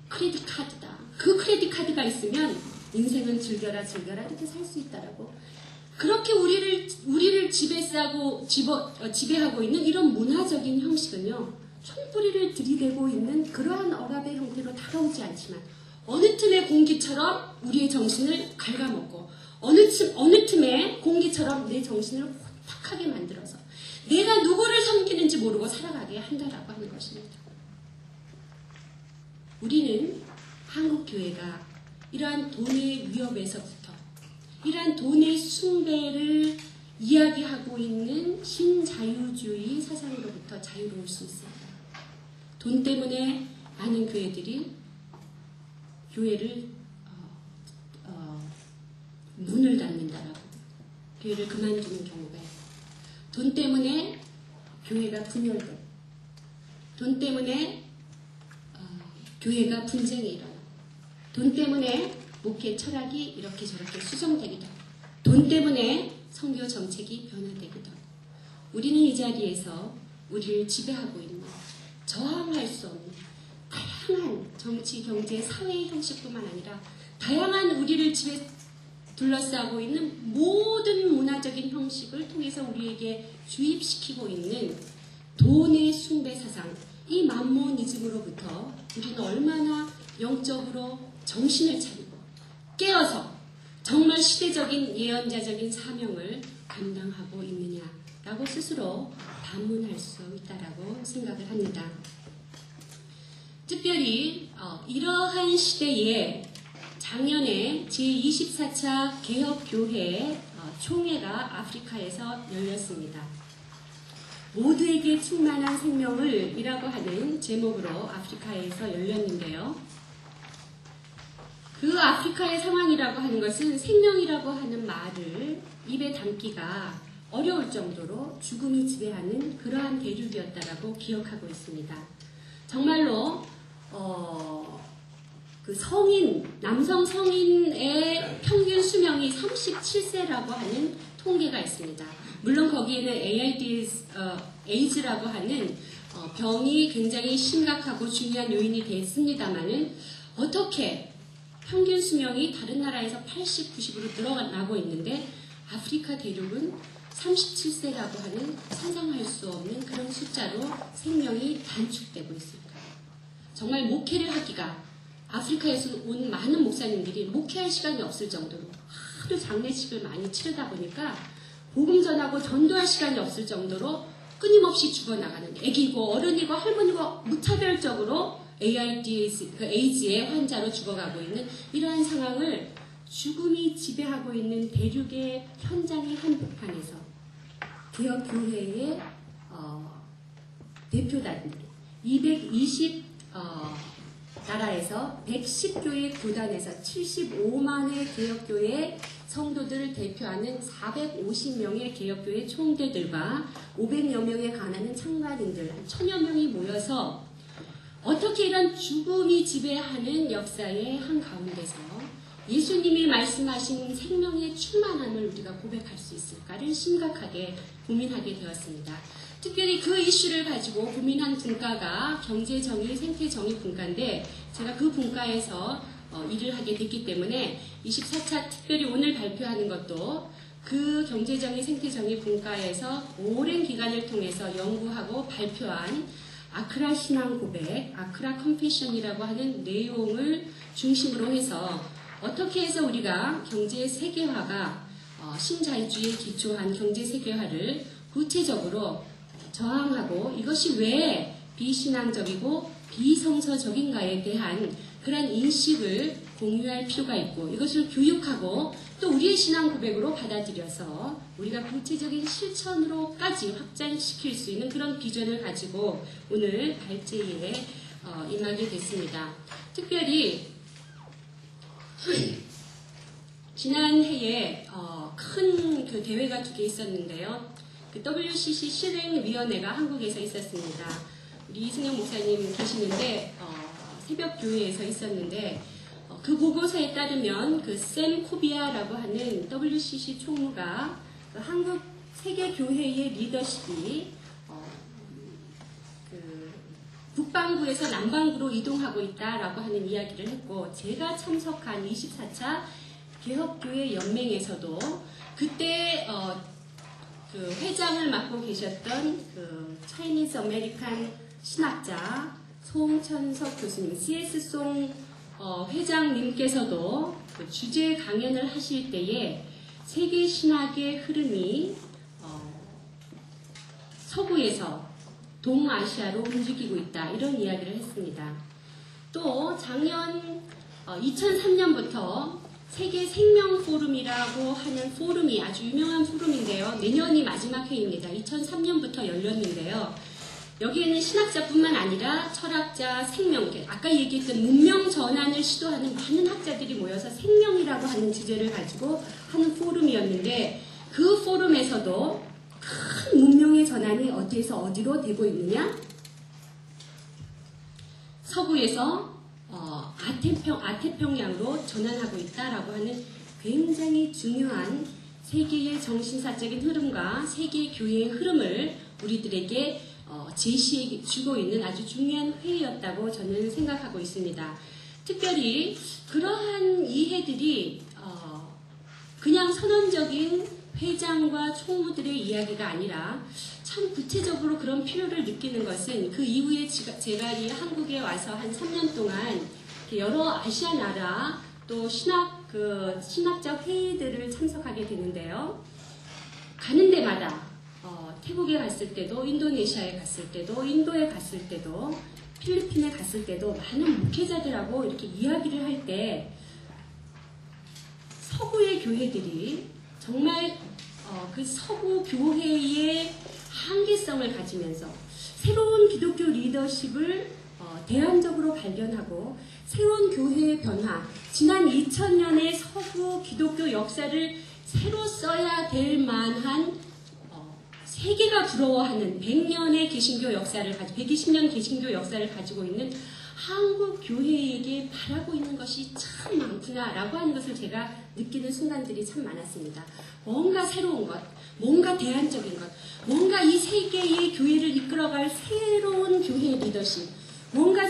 크레딧 카드다. 그 크레딧 카드가 있으면 인생은 즐겨라 이렇게 살 수 있다라고. 그렇게 우리를 지배하고 있는 이런 문화적인 형식은요, 총뿌리를 들이대고 있는 그러한 억압의 형태로 다가오지 않지만 어느 틈의 공기처럼 우리의 정신을 갉아먹고 어느 틈의 공기처럼 내 정신을 혼탁하게 만들어서 내가 누구를 섬기는지 모르고 살아가게 한다라고 하는 것입니다. 우리는 한국교회가 이러한 돈의 위협에서부터, 이러한 돈의 숭배를 이야기하고 있는 신자유주의 사상으로부터 자유로울 수 있습니다. 돈 때문에 많은 교회들이 교회를 문을 닫는다라고, 교회를 그만두는 경우가 있고, 돈 때문에 교회가 분열되고 돈 때문에 교회가 분쟁이 일어나고, 돈 때문에 목회 철학이 이렇게 저렇게 수정되기도 하고, 돈 때문에 선교 정책이 변화되기도 하고, 우리는 이 자리에서 우리를 지배하고 있는, 저항할 수 없는 다양한 정치, 경제, 사회의 형식뿐만 아니라 다양한 우리를 둘러싸고 있는 모든 문화적인 형식을 통해서 우리에게 주입시키고 있는 돈의 숭배 사상, 이 맘모니즘으로부터 우리는 얼마나 영적으로 정신을 차리고 깨어서 정말 시대적인 예언자적인 사명을 감당하고 있느냐라고 스스로 반문할 수 있다라고 생각을 합니다. 특별히 이러한 시대에 작년에 제24차 개혁교회 총회가 아프리카에서 열렸습니다. 모두에게 충만한 생명을 이라고 하는 제목으로 아프리카에서 열렸는데요. 그 아프리카의 상황이라고 하는 것은 생명이라고 하는 말을 입에 담기가 어려울 정도로 죽음이 지배하는 그러한 대륙이었다라고 기억하고 있습니다. 정말로 그 남성 성인의 평균 수명이 37세라고 하는 통계가 있습니다. 물론 거기에는 에이즈라고 하는 병이 굉장히 심각하고 중요한 요인이 됐습니다만은 어떻게 평균 수명이 다른 나라에서 80, 90으로 늘어나고 있는데 아프리카 대륙은 37세라고 하는 상상할 수 없는 그런 숫자로 생명이 단축되고 있을까요? 정말 목회를 하기가 아프리카에서 온 많은 목사님들이 목회할 시간이 없을 정도로 하도 장례식을 많이 치르다 보니까 복음 전하고 전도할 시간이 없을 정도로 끊임없이 죽어나가는 애기고 어른이고 할머니고 무차별적으로 에이즈의 환자로 죽어가고 있는 이러한 상황을 죽음이 지배하고 있는 대륙의 현장의 한복판에서 개혁교회의 대표단들 220 나라에서 110교회 구단에서 75만의 개혁교회 성도들을 대표하는 450명의 개혁교회 총대들과 500여 명에 관하는 참관인들 1000여 명이 모여서 어떻게 이런 죽음이 지배하는 역사의 한가운데서 예수님이 말씀하신 생명의 충만함을 우리가 고백할 수 있을까를 심각하게 고민하게 되었습니다. 특별히 그 이슈를 가지고 고민한 분과가 경제정의, 생태정의 분과인데 제가 그 분과에서 일을 하게 됐기 때문에 24차 특별히 오늘 발표하는 것도 그 경제정의, 생태정의 분과에서 오랜 기간을 통해서 연구하고 발표한 아크라 신앙 고백, 아크라 컴패션이라고 하는 내용을 중심으로 해서 어떻게 해서 우리가 경제 세계화가 신자유주의에 기초한 경제 세계화를 구체적으로 저항하고 이것이 왜 비신앙적이고 비성서적인가에 대한 그런 인식을 공유할 필요가 있고 이것을 교육하고 또 우리의 신앙 고백으로 받아들여서 우리가 구체적인 실천으로까지 확장시킬 수 있는 그런 비전을 가지고 오늘 발제에 임하게 됐습니다. 특별히 지난해에 큰 그 대회가 2개 있었는데요. 그 WCC 실행위원회가 한국에서 있었습니다. 우리 이승영 목사님 계시는데 새벽 교회에서 있었는데 그 보고서에 따르면 그 샘 코비아라고 하는 WCC 총무가 그 한국 세계 교회의 리더십이 그 북반구에서 남반구로 이동하고 있다라고 하는 이야기를 했고 제가 참석한 24차 개혁교회 연맹에서도 그때 그 회장을 맡고 계셨던 그 차이니즈 아메리칸 신학자 송천석 교수님, CS 송 회장님께서도 그 주제 강연을 하실 때에 세계 신학의 흐름이 서구에서 동아시아로 움직이고 있다 이런 이야기를 했습니다. 또 작년 2003년부터 세계 생명 포럼이라고 하는 포럼이 아주 유명한 포럼인데요. 내년이 마지막 회입니다. 2003년부터 열렸는데요. 여기에는 신학자뿐만 아니라 철학자, 생명계, 아까 얘기했던 문명 전환을 시도하는 많은 학자들이 모여서 생명이라고 하는 주제를 가지고 하는 포럼이었는데 그 포럼에서도 큰 문명의 전환이 어디에서 어디로 되고 있느냐? 서구에서 아태평양으로 전환하고 있다라고 하는 굉장히 중요한 세계의 정신사적인 흐름과 세계 교회의 흐름을 우리들에게 제시해 주고 있는 아주 중요한 회의였다고 저는 생각하고 있습니다. 특별히 그러한 이해들이 그냥 선언적인 회장과 총무들의 이야기가 아니라 참 구체적으로 그런 필요를 느끼는 것은 그 이후에 제가 이 한국에 와서 한 3년 동안 여러 아시아 나라 또 신학적 회의들을 참석하게 되는데요. 가는 데마다 태국에 갔을 때도 인도네시아에 갔을 때도 인도에 갔을 때도 필리핀에 갔을 때도 많은 목회자들하고 이렇게 이야기를 할 때 서구의 교회들이 정말 그 서구 교회의 한계성을 가지면서 새로운 기독교 리더십을 대안적으로 발견하고 새로운 교회의 변화, 지난 2000년의 서구 기독교 역사를 새로 써야 될 만한 세계가 부러워하는 100년의 개신교 역사를 120년 개신교 역사를 가지고 있는 한국 교회에게 바라고 있는 것이 참 많구나라고 하는 것을 제가 느끼는 순간들이 참 많았습니다. 뭔가 새로운 것, 뭔가 대안적인 것, 뭔가 이 세계의 교회를 이끌어갈 새로운 교회의 리더십, 뭔가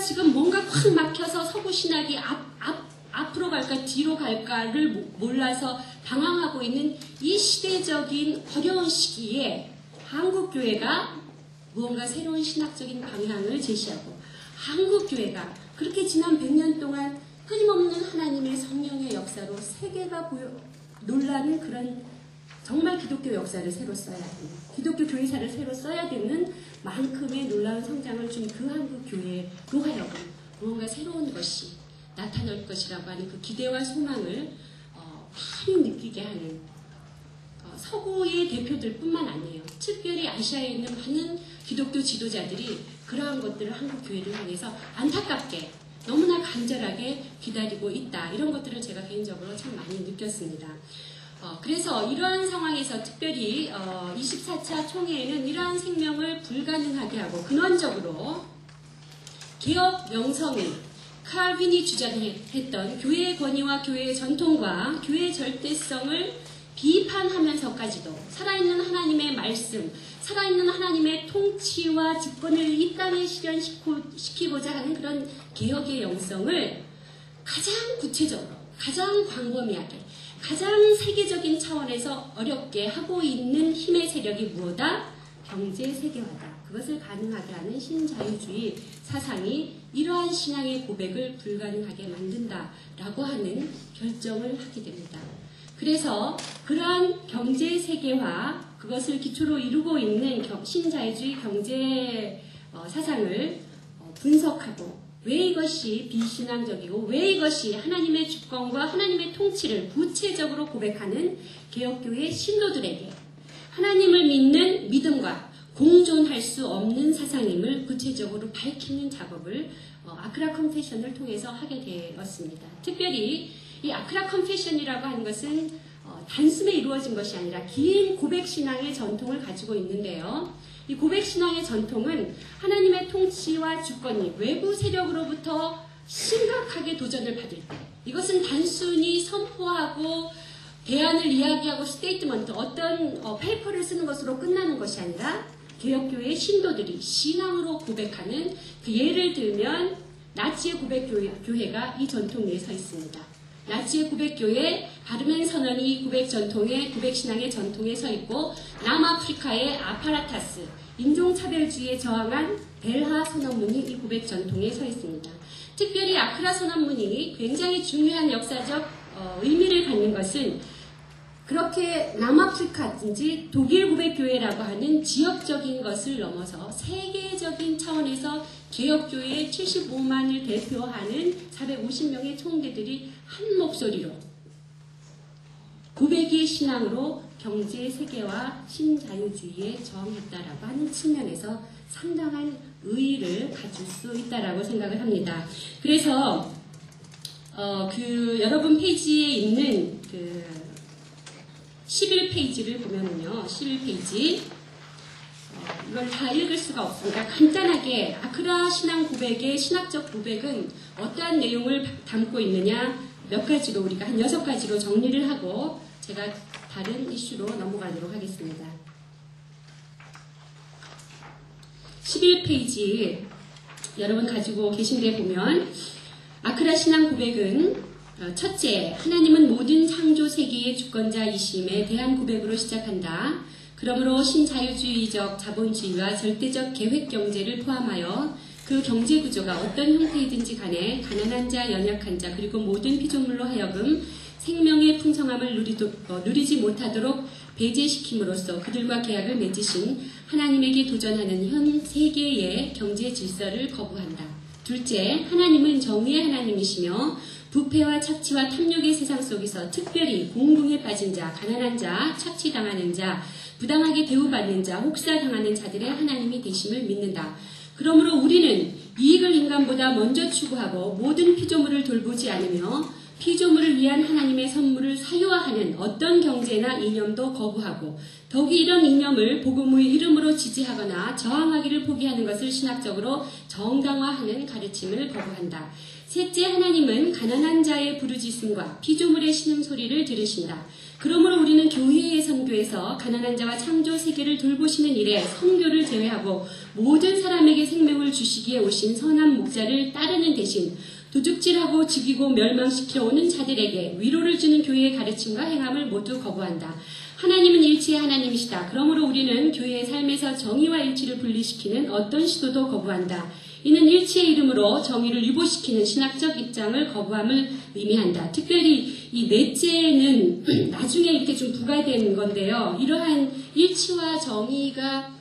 확 막혀서 서구 신학이 앞으로 갈까 뒤로 갈까를 몰라서 방황하고 있는 이 시대적인 어려운 시기에 한국 교회가 무언가 새로운 신학적인 방향을 제시하고 한국 교회가 그렇게 지난 100년 동안 끊임없는 하나님의 성령의 역사로 세계가 놀라는 그런 정말 기독교 역사를 새로 써야 되는 기독교 교회사를 새로 써야 되는 만큼의 놀라운 성장을 준 그 한국 교회로 하여금 무언가 새로운 것이 나타날 것이라고 하는 그 기대와 소망을 많이 느끼게 하는 서구의 대표들 뿐만 아니에요. 특별히 아시아에 있는 많은 기독교 지도자들이 그러한 것들을 한국 교회를 향해서 안타깝게 너무나 간절하게 기다리고 있다. 이런 것들을 제가 개인적으로 참 많이 느꼈습니다. 그래서 이러한 상황에서 특별히 24차 총회에는 이러한 생명을 불가능하게 하고 근원적으로 개혁 명성이 칼빈이 주장했던 교회의 권위와 교회의 전통과 교회의 절대성을 비판하면서까지도 살아있는 하나님의 말씀, 살아있는 하나님의 통치와 집권을 이 땅에 실현시키고자 하는 그런 개혁의 영성을 가장 구체적으로, 가장 광범위하게, 가장 세계적인 차원에서 어렵게 하고 있는 힘의 세력이 무엇이다? 경제 세계화다. 그것을 가능하게 하는 신자유주의 사상이 이러한 신앙의 고백을 불가능하게 만든다라고 하는 결정을 하게 됩니다. 그래서 그러한 경제 세계화, 그것을 기초로 이루고 있는 신자유주의 경제 사상을 분석하고 왜 이것이 비신앙적이고 왜 이것이 하나님의 주권과 하나님의 통치를 구체적으로 고백하는 개혁교회 신도들에게 하나님을 믿는 믿음과 공존할 수 없는 사상임을 구체적으로 밝히는 작업을 아크라 컨페션을 통해서 하게 되었습니다. 특별히 이 아크라 컨페션이라고 하는 것은 단숨에 이루어진 것이 아니라 긴 고백신앙의 전통을 가지고 있는데요. 이 고백신앙의 전통은 하나님의 통치와 주권이 외부 세력으로부터 심각하게 도전을 받을 때 이것은 단순히 선포하고 대안을 이야기하고 스테이트먼트 어떤 페이퍼를 쓰는 것으로 끝나는 것이 아니라 개혁교회의 신도들이 신앙으로 고백하는 그 예를 들면 나치의 고백교회가 이 전통 위에 서 있습니다. 나치의 고백교회 바르멘 선언이 이 고백신앙의 전통에 서 있고 남아프리카의 아파라타스 인종차별주의에 저항한 벨하 선언문이 이 고백 전통에 서 있습니다. 특별히 아크라 선언문이 굉장히 중요한 역사적 의미를 갖는 것은 그렇게 남아프리카든지 독일 고백교회라고 하는 지역적인 것을 넘어서 세계적인 차원에서 개혁교회의 75만을 대표하는 450명의 총대들이 한 목소리로 고백의 신앙으로 경제 세계와 신자유주의에 저항했다라고 하는 측면에서 상당한 의의를 가질 수 있다라고 생각을 합니다. 그래서 여러분 페이지에 있는 11페이지를 보면은요, 11페이지 이걸 다 읽을 수가 없으니까 간단하게 아크라 신앙 고백의 신학적 고백은 어떠한 내용을 담고 있느냐 몇 가지로 우리가 한 6가지로 정리를 하고 제가 다른 이슈로 넘어가도록 하겠습니다. 11페이지 여러분 가지고 계신 데 보면 아크라 신앙 고백은 첫째, 하나님은 모든 창조 세계의 주권자이심에 대한 고백으로 시작한다. 그러므로 신자유주의적 자본주의와 절대적 계획경제를 포함하여 그 경제구조가 어떤 형태이든지 간에 가난한 자, 연약한 자, 그리고 모든 피조물로 하여금 생명의 풍성함을 누리지 못하도록 배제시킴으로써 그들과 계약을 맺으신 하나님에게 도전하는 현 세계의 경제 질서를 거부한다. 둘째, 하나님은 정의의 하나님이시며 부패와 착취와 탐욕의 세상 속에서 특별히 공궁에 빠진 자, 가난한 자, 착취당하는 자, 부당하게 대우받는 자, 혹사당하는 자들의 하나님이 되심을 믿는다. 그러므로 우리는 이익을 인간보다 먼저 추구하고 모든 피조물을 돌보지 않으며 피조물을 위한 하나님의 선물을 사유화하는 어떤 경제나 이념도 거부하고 더욱이 이런 이념을 복음의 이름으로 지지하거나 저항하기를 포기하는 것을 신학적으로 정당화하는 가르침을 거부한다. 셋째, 하나님은 가난한 자의 부르짖음과 피조물의 신음소리를 들으신다. 그러므로 우리는 교회의 선교에서 가난한 자와 창조 세계를 돌보시는 일에 선교를 제외하고 모든 사람에게 생명을 주시기에 오신 선한 목자를 따르는 대신 도둑질하고 죽이고 멸망시켜 오는 자들에게 위로를 주는 교회의 가르침과 행함을 모두 거부한다. 하나님은 일치의 하나님이시다. 그러므로 우리는 교회의 삶에서 정의와 일치를 분리시키는 어떤 시도도 거부한다. 이는 일치의 이름으로 정의를 유보시키는 신학적 입장을 거부함을 의미한다. 특별히 이 넷째는 나중에 이렇게 좀 부과되는 건데요. 이러한 일치와 정의가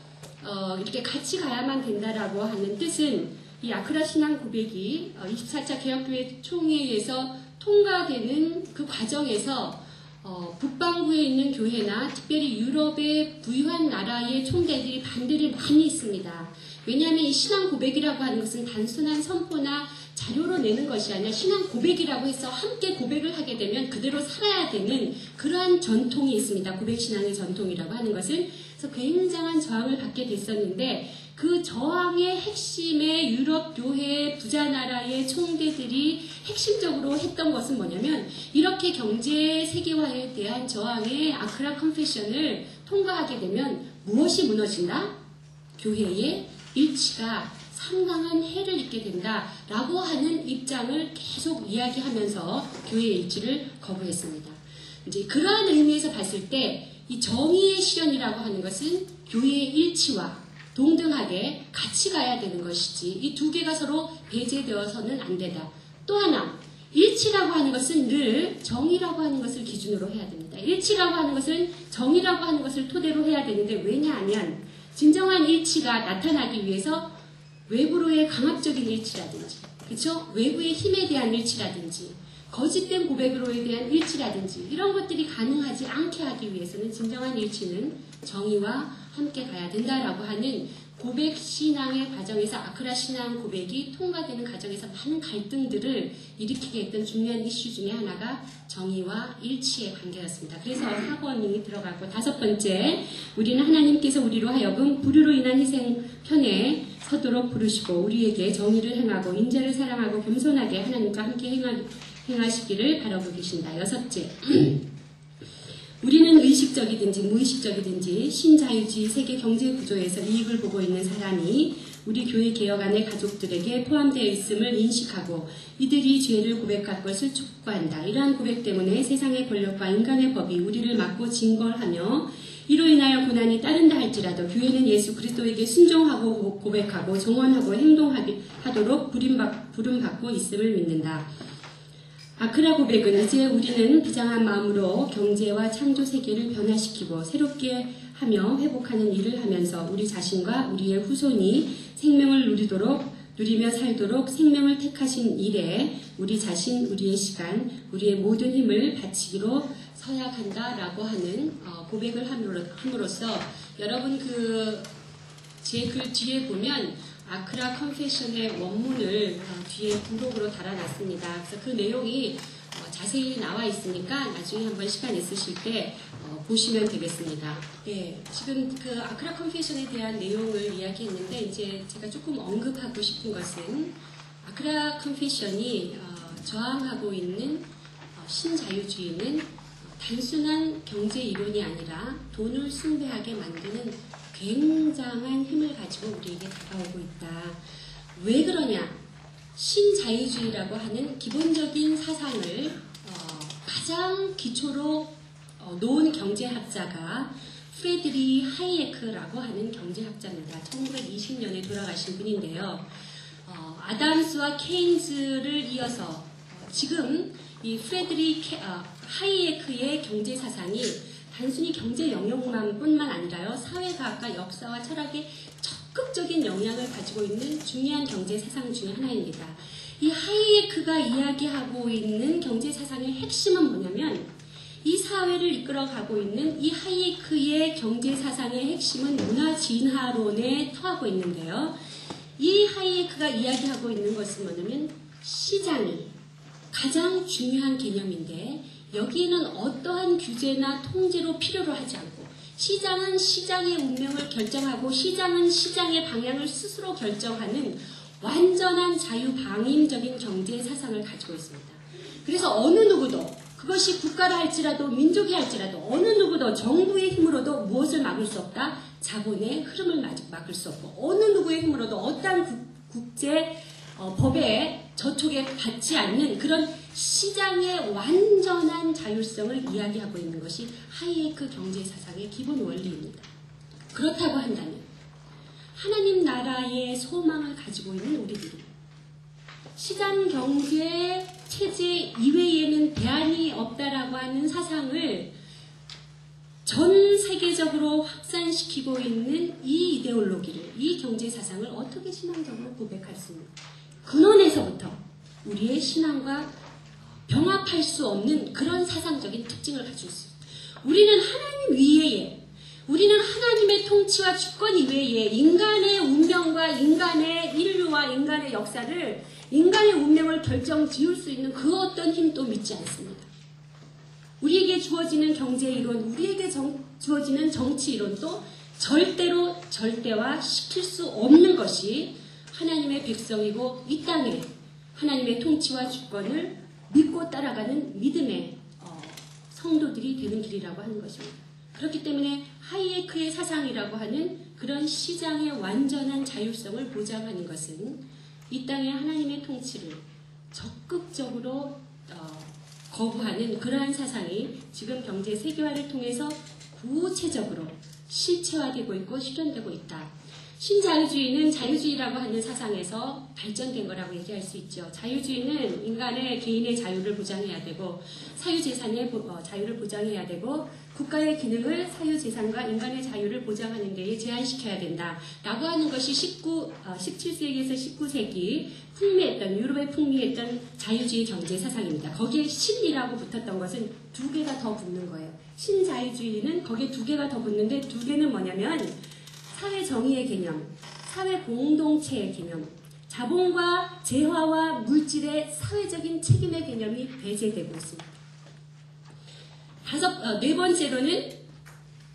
이렇게 같이 가야만 된다라고 하는 뜻은 이 아크라 신앙 고백이 24차 개혁교회 총회에서 통과되는 그 과정에서 북방부에 있는 교회나 특별히 유럽의 부유한 나라의 총대들이 반대를 많이 있습니다. 왜냐하면 이 신앙 고백이라고 하는 것은 단순한 선포나 자료로 내는 것이 아니라 신앙 고백이라고 해서 함께 고백을 하게 되면 그대로 살아야 되는 그러한 전통이 있습니다. 고백신앙의 전통이라고 하는 것은. 그래서 굉장한 저항을 받게 됐었는데 그 저항의 핵심의 유럽 교회 부자 나라의 총대들이 핵심적으로 했던 것은 뭐냐면 이렇게 경제 세계화에 대한 저항의 아크라 컨페션을 통과하게 되면 무엇이 무너진다? 교회의 일치가 상당한 해를 입게 된다라고 하는 입장을 계속 이야기하면서 교회의 일치를 거부했습니다. 이제 그러한 의미에서 봤을 때 이 정의의 실현이라고 하는 것은 교회의 일치와 동등하게 같이 가야 되는 것이지 이 두 개가 서로 배제되어서는 안 되다. 또 하나, 일치라고 하는 것은 늘 정의라고 하는 것을 기준으로 해야 됩니다. 일치라고 하는 것은 정의라고 하는 것을 토대로 해야 되는데 왜냐하면 진정한 일치가 나타나기 위해서 외부로의 강압적인 일치라든지 그렇죠? 외부의 힘에 대한 일치라든지 거짓된 고백으로에 대한 일치라든지 이런 것들이 가능하지 않게 하기 위해서는 진정한 일치는 정의와 함께 가야 된다라고 하는 고백 신앙의 과정에서 아크라 신앙 고백이 통과되는 과정에서 많은 갈등들을 일으키게 했던 중요한 이슈 중에 하나가 정의와 일치의 관계였습니다. 그래서 학원이 들어갔고 다섯 번째, 우리는 하나님께서 우리로 하여금 불의로 인한 희생 편에 서도록 부르시고 우리에게 정의를 행하고 인자를 사랑하고 겸손하게 하나님과 함께 행하시기를 바라고 계신다. 여섯째, 우리는 의식적이든지 무의식적이든지 신자유주의 세계 경제 구조에서 이익을 보고 있는 사람이 우리 교회 개혁 안의 가족들에게 포함되어 있음을 인식하고 이들이 죄를 고백할 것을 촉구한다. 이러한 고백 때문에 세상의 권력과 인간의 법이 우리를 막고 징벌하며 이로 인하여 고난이 따른다 할지라도 교회는 예수 그리스도에게 순종하고 고백하고 정언하고 행동하도록 부름받고 있음을 믿는다. 아크라 고백은 이제 우리는 비장한 마음으로 경제와 창조 세계를 변화시키고 새롭게 하며 회복하는 일을 하면서 우리 자신과 우리의 후손이 생명을 누리며 살도록 생명을 택하신 일에 우리 자신, 우리의 시간, 우리의 모든 힘을 바치기로 서약한다라고 하는 고백을 함으로써 여러분 제 글 뒤에 보면 아크라 컨페션의 원문을 뒤에 부록으로 달아놨습니다. 그래서 그 내용이 자세히 나와 있으니까 나중에 한번 시간 있으실 때 보시면 되겠습니다. 예, 지금 그 아크라 컨페션에 대한 내용을 이야기했는데 이제 제가 조금 언급하고 싶은 것은 아크라 컨페션이 저항하고 있는 신자유주의는 단순한 경제 이론이 아니라 돈을 숭배하게 만드는 굉장한 힘을 가지고 우리에게 다가오고 있다. 왜 그러냐? 신자유주의라고 하는 기본적인 사상을 가장 기초로 놓은 경제학자가 프레드리 하이에크라고 하는 경제학자입니다. 1920년에 돌아가신 분인데요. 아담스와 케인즈를 이어서 지금 이 프레드리 하이에크의 경제 사상이 단순히 경제 영역만 뿐만 아니라요, 사회과학과 역사와 철학에 적극적인 영향을 가지고 있는 중요한 경제 사상 중에 하나입니다. 이 하이에크가 이야기하고 있는 경제 사상의 핵심은 뭐냐면, 이 사회를 이끌어가고 있는 이 하이에크의 경제 사상의 핵심은 문화 진화론에 터하고 있는데요. 이 하이에크가 이야기하고 있는 것은 뭐냐면 시장이 가장 중요한 개념인데, 여기에는 어떠한 규제나 통제로 필요로 하지 않고, 시장은 시장의 운명을 결정하고 시장은 시장의 방향을 스스로 결정하는 완전한 자유방임적인 경제 사상을 가지고 있습니다. 그래서 어느 누구도, 그것이 국가라 할지라도 민족이 할지라도 어느 누구도 정부의 힘으로도 무엇을 막을 수 없다. 자본의 흐름을 막을 수 없고, 어느 누구의 힘으로도 어떠한 국제 법에 저촉에 받지 않는 그런 시장의 완전한 자율성을 이야기하고 있는 것이 하이에크 경제사상의 기본 원리입니다. 그렇다고 한다면 하나님 나라의 소망을 가지고 있는 우리들이 시장 경제 체제 이외에는 대안이 없다라고 하는 사상을 전 세계적으로 확산시키고 있는 이 이데올로기를, 이 경제사상을 어떻게 신앙적으로 고백할 수 있는, 근원에서부터 우리의 신앙과 병합할 수 없는 그런 사상적인 특징을 가지고 있습니다. 우리는 하나님 위에, 우리는 하나님의 통치와 주권 이외에 인간의 운명과 인간의 인류와 인간의 역사를, 인간의 운명을 결정 지을 수 있는 그 어떤 힘도 믿지 않습니다. 우리에게 주어지는 경제이론, 우리에게 주어지는 정치이론도 절대로 절대화시킬 수 없는 것이 하나님의 백성이고, 이 땅에 하나님의 통치와 주권을 믿고 따라가는 믿음의 성도들이 되는 길이라고 하는 것입니다. 그렇기 때문에 하이에크의 사상이라고 하는 그런 시장의 완전한 자율성을 보장하는 것은 이 땅에 하나님의 통치를 적극적으로 거부하는 그러한 사상이 지금 경제 세계화를 통해서 구체적으로 실체화되고 있고 실현되고 있다. 신자유주의는 자유주의라고 하는 사상에서 발전된 거라고 얘기할 수 있죠. 자유주의는 인간의 개인의 자유를 보장해야 되고, 사유재산의 자유를 보장해야 되고, 국가의 기능을 사유재산과 인간의 자유를 보장하는 데에 제한시켜야 된다 라고 하는 것이 17세기에서 19세기 풍미했던, 유럽에 풍미했던 자유주의 경제 사상입니다. 거기에 신이라고 붙었던 것은 두 개가 더 붙는 거예요. 신자유주의는 거기에 두 개가 더 붙는데, 두 개는 뭐냐면 사회 정의의 개념, 사회 공동체의 개념, 자본과 재화와 물질의 사회적인 책임의 개념이 배제되고 있습니다. 네 번째로는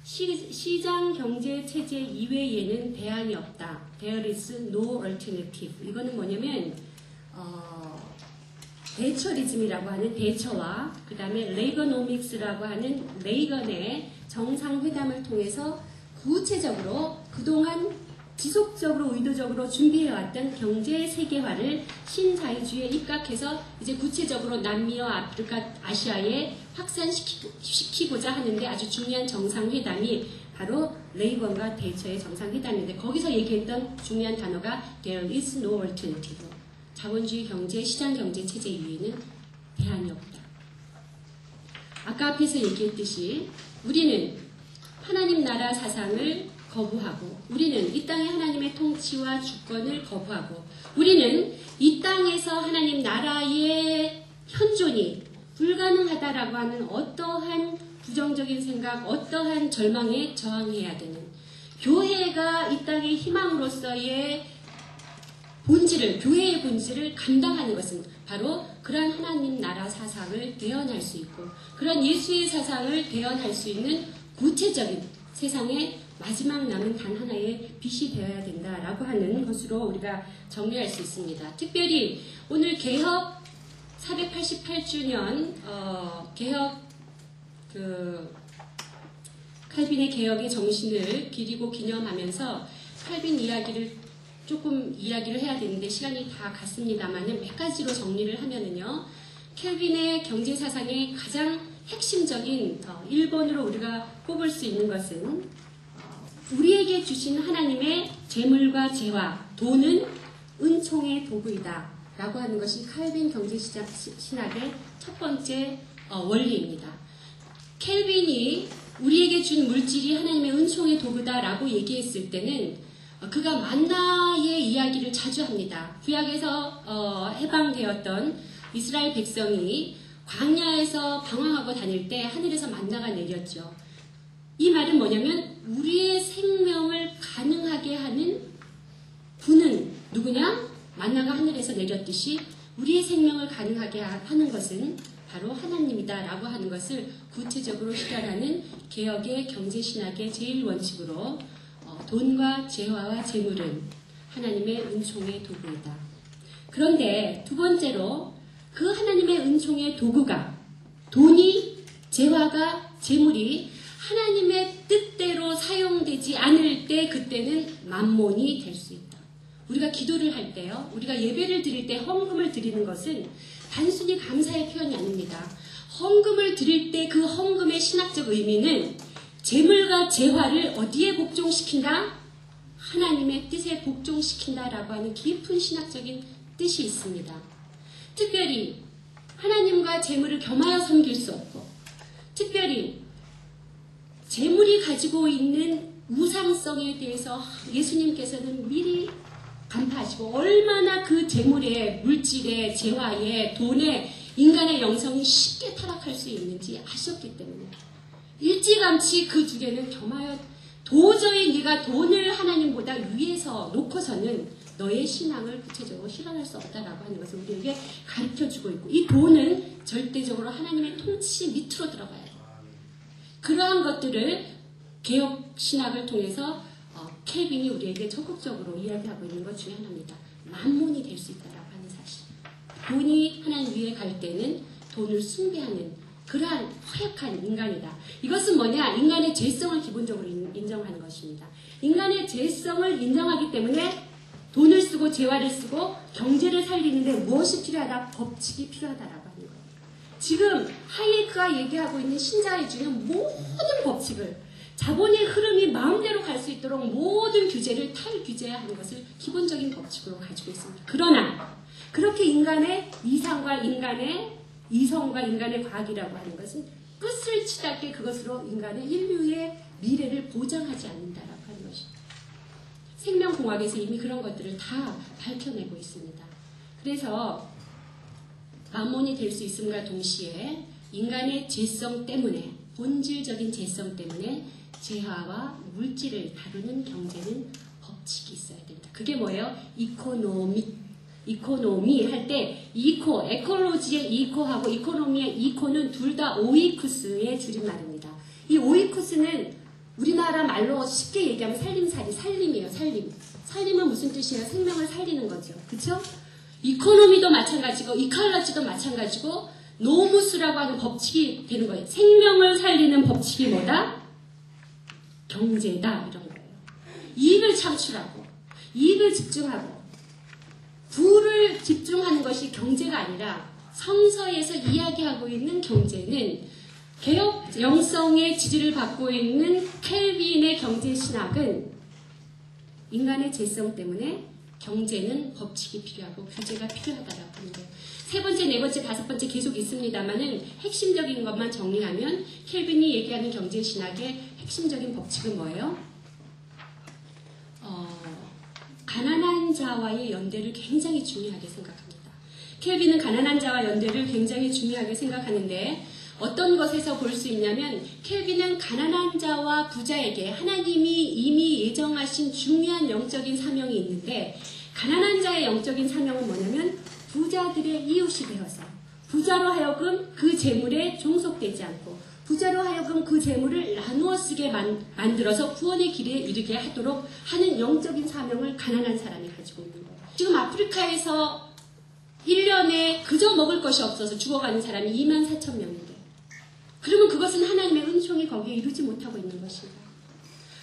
시장 경제 체제 이외에는 대안이 없다. There is no alternative. 이거는 뭐냐면 대처리즘이라고 하는 대처와 그 다음에 레이거노믹스라고 하는 레이건의 정상회담을 통해서 구체적으로 그동안 지속적으로 의도적으로 준비해왔던 경제 세계화를 신자유주의에 입각해서 이제 구체적으로 남미와 아프리카, 아시아에 확산시키고자 하는데 아주 중요한 정상회담이 바로 레이건과 대처의 정상회담인데, 거기서 얘기했던 중요한 단어가 There is no alternative. 자본주의 경제, 시장 경제 체제 이외에는 대안이 없다. 아까 앞에서 얘기했듯이 우리는 하나님 나라 사상을 거부하고, 우리는 이 땅의 하나님의 통치와 주권을 거부하고, 우리는 이 땅에서 하나님 나라의 현존이 불가능하다라고 하는 어떠한 부정적인 생각, 어떠한 절망에 저항해야 되는, 교회가 이 땅의 희망으로서의 본질을, 교회의 본질을 감당하는 것은 바로 그런 하나님 나라 사상을 대언할 수 있고 그런 예수의 사상을 대언할 수 있는 구체적인 세상의 마지막 남은 단 하나의 빛이 되어야 된다라고 하는 것으로 우리가 정리할 수 있습니다. 특별히 오늘 개혁 488주년 개혁 칼빈의 개혁의 정신을 기리고 기념하면서 칼빈 이야기를 해야 되는데 시간이 다 갔습니다만은 몇 가지로 정리를 하면은요. 켈빈의 경제 사상의 가장 핵심적인 1번으로 우리가 꼽을 수 있는 것은 우리에게 주신 하나님의 재물과 재화, 돈은 은총의 도구이다 라고 하는 것이 칼빈 경제신학의 첫 번째 원리입니다. 켈빈이 우리에게 준 물질이 하나님의 은총의 도구다 라고 얘기했을 때는 그가 만나의 이야기를 자주 합니다. 구약에서 해방되었던 이스라엘 백성이 광야에서 방황하고 다닐 때 하늘에서 만나가 내렸죠. 이 말은 뭐냐면 우리의 생명을 가능하게 하는 분은 누구냐? 만나가 하늘에서 내렸듯이 우리의 생명을 가능하게 하는 것은 바로 하나님이다 라고 하는 것을 구체적으로 실현하는 개혁의 경제신학의 제일 원칙으로 돈과 재화와 재물은 하나님의 은총의 도구이다. 그런데 두 번째로 그 하나님의 은총의 도구가 돈이, 재화가, 재물이 하나님의 뜻대로 사용되지 않을 때 그때는 만몬이 될 수 있다. 우리가 기도를 할 때요. 우리가 예배를 드릴 때 헌금을 드리는 것은 단순히 감사의 표현이 아닙니다. 헌금을 드릴 때 그 헌금의 신학적 의미는 재물과 재화를 어디에 복종시킨다? 하나님의 뜻에 복종시킨다라고 하는 깊은 신학적인 뜻이 있습니다. 특별히 하나님과 재물을 겸하여 섬길 수 없고 특별히 재물이 가지고 있는 우상성에 대해서 예수님께서는 미리 간파하시고 얼마나 그 재물에, 물질에, 재화에, 돈에 인간의 영성이 쉽게 타락할 수 있는지 아셨기 때문에 일찌감치 그 두 개는 겸하여 도저히 네가 돈을 하나님보다 위에서 놓고서는 너의 신앙을 구체적으로 실현할 수 없다라고 하는 것을 우리에게 가르쳐주고 있고 이 돈은 절대적으로 하나님의 통치 밑으로 들어가야 돼요. 그러한 것들을 개혁신학을 통해서 켈빈이 우리에게 적극적으로 이야기하고 있는 것 중에 하나입니다. 만몬이 될 수 있다라고 하는 사실. 돈이 하나님 위에 갈 때는 돈을 숭배하는 그러한 허약한 인간이다. 이것은 뭐냐? 인간의 죄성을 기본적으로 인정하는 것입니다. 인간의 죄성을 인정하기 때문에 돈을 쓰고 재화를 쓰고 경제를 살리는데 무엇이 필요하다? 법칙이 필요하다라고 하는 거예요. 지금 하이에크가 얘기하고 있는 신자유주의는 모든 법칙을 자본의 흐름이 마음대로 갈 수 있도록 모든 규제를 탈규제하는 것을 기본적인 법칙으로 가지고 있습니다. 그러나 그렇게 인간의 이상과 인간의 이성과 인간의 과학이라고 하는 것은 끝을 치닫게 그것으로 인간의 인류의 미래를 보장하지 않는다라고 하는 것입니다. 생명공학에서 이미 그런 것들을 다 밝혀내고 있습니다. 그래서 만몬이 될 수 있음과 동시에 인간의 죄성 때문에 본질적인 죄성 때문에 재화와 물질을 다루는 경제는 법칙이 있어야 된다. 그게 뭐예요? 이코노미 할 때 에콜로지의 이코하고 이코노미의 이코는 둘 다 오이쿠스의 줄임말입니다. 이 오이쿠스는 우리나라 말로 쉽게 얘기하면 살림이에요. 살림은 무슨 뜻이에요? 생명을 살리는 거죠. 그쵸? 이코노미도 마찬가지고 이칼러지도 마찬가지고 노무스라고 하는 법칙이 되는 거예요. 생명을 살리는 법칙이 뭐다? 경제다 이런 거예요. 이익을 창출하고 이익을 집중하고 부를 집중하는 것이 경제가 아니라 성서에서 이야기하고 있는 경제는 개혁 영성의 지지를 받고 있는 켈빈의 경제신학은 인간의 죄성 때문에 경제는 법칙이 필요하고 규제가 필요하다라고 하는 거예요. 세 번째, 네 번째, 다섯 번째 계속 있습니다만은 핵심적인 것만 정리하면 켈빈이 얘기하는 경제신학의 핵심적인 법칙은 뭐예요? 가난한 자와의 연대를 굉장히 중요하게 생각합니다. 켈빈은 가난한 자와 연대를 굉장히 중요하게 생각하는데 어떤 것에서 볼 수 있냐면 켈빈은 가난한 자와 부자에게 하나님이 이미 예정하신 중요한 영적인 사명이 있는데 가난한 자의 영적인 사명은 뭐냐면 부자들의 이웃이 되어서 부자로 하여금 그 재물에 종속되지 않고 부자로 하여금 그 재물을 나누어 쓰게 만들어서 구원의 길에 이르게 하도록 하는 영적인 사명을 가난한 사람이 가지고 있는 거예요. 지금 아프리카에서 1년에 그저 먹을 것이 없어서 죽어가는 사람이 24,000명인데 그러면 그것은 하나님의 은총이 거기에 이루지 못하고 있는 것입니다.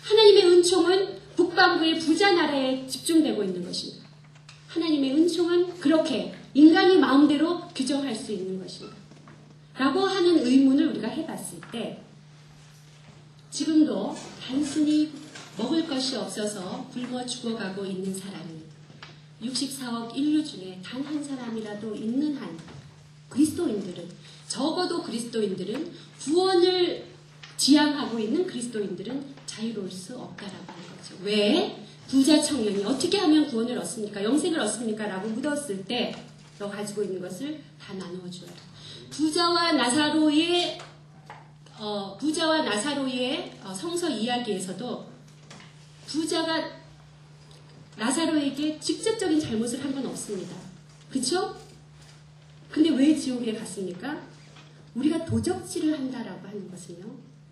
하나님의 은총은 북반구의 부자 나라에 집중되고 있는 것입니다. 하나님의 은총은 그렇게 인간이 마음대로 규정할 수 있는 것입니다. 라고 하는 의문을 우리가 해봤을 때 지금도 단순히 먹을 것이 없어서 굶어 죽어가고 있는 사람이 64억 인류 중에 단 한 사람이라도 있는 한 그리스도인들은 적어도 그리스도인들은 구원을 지향하고 있는 그리스도인들은 자유로울 수 없다라고 하는 거죠. 왜? 부자 청년이 어떻게 하면 구원을 얻습니까? 영생을 얻습니까? 라고 묻었을 때 너 가지고 있는 것을 다 나누어 줘야 돼. 부자와 나사로의 성서 이야기에서도 부자가 나사로에게 직접적인 잘못을 한 건 없습니다. 그쵸? 근데 왜 지옥에 갔습니까? 우리가 도적질을 한다라고 하는 것은요.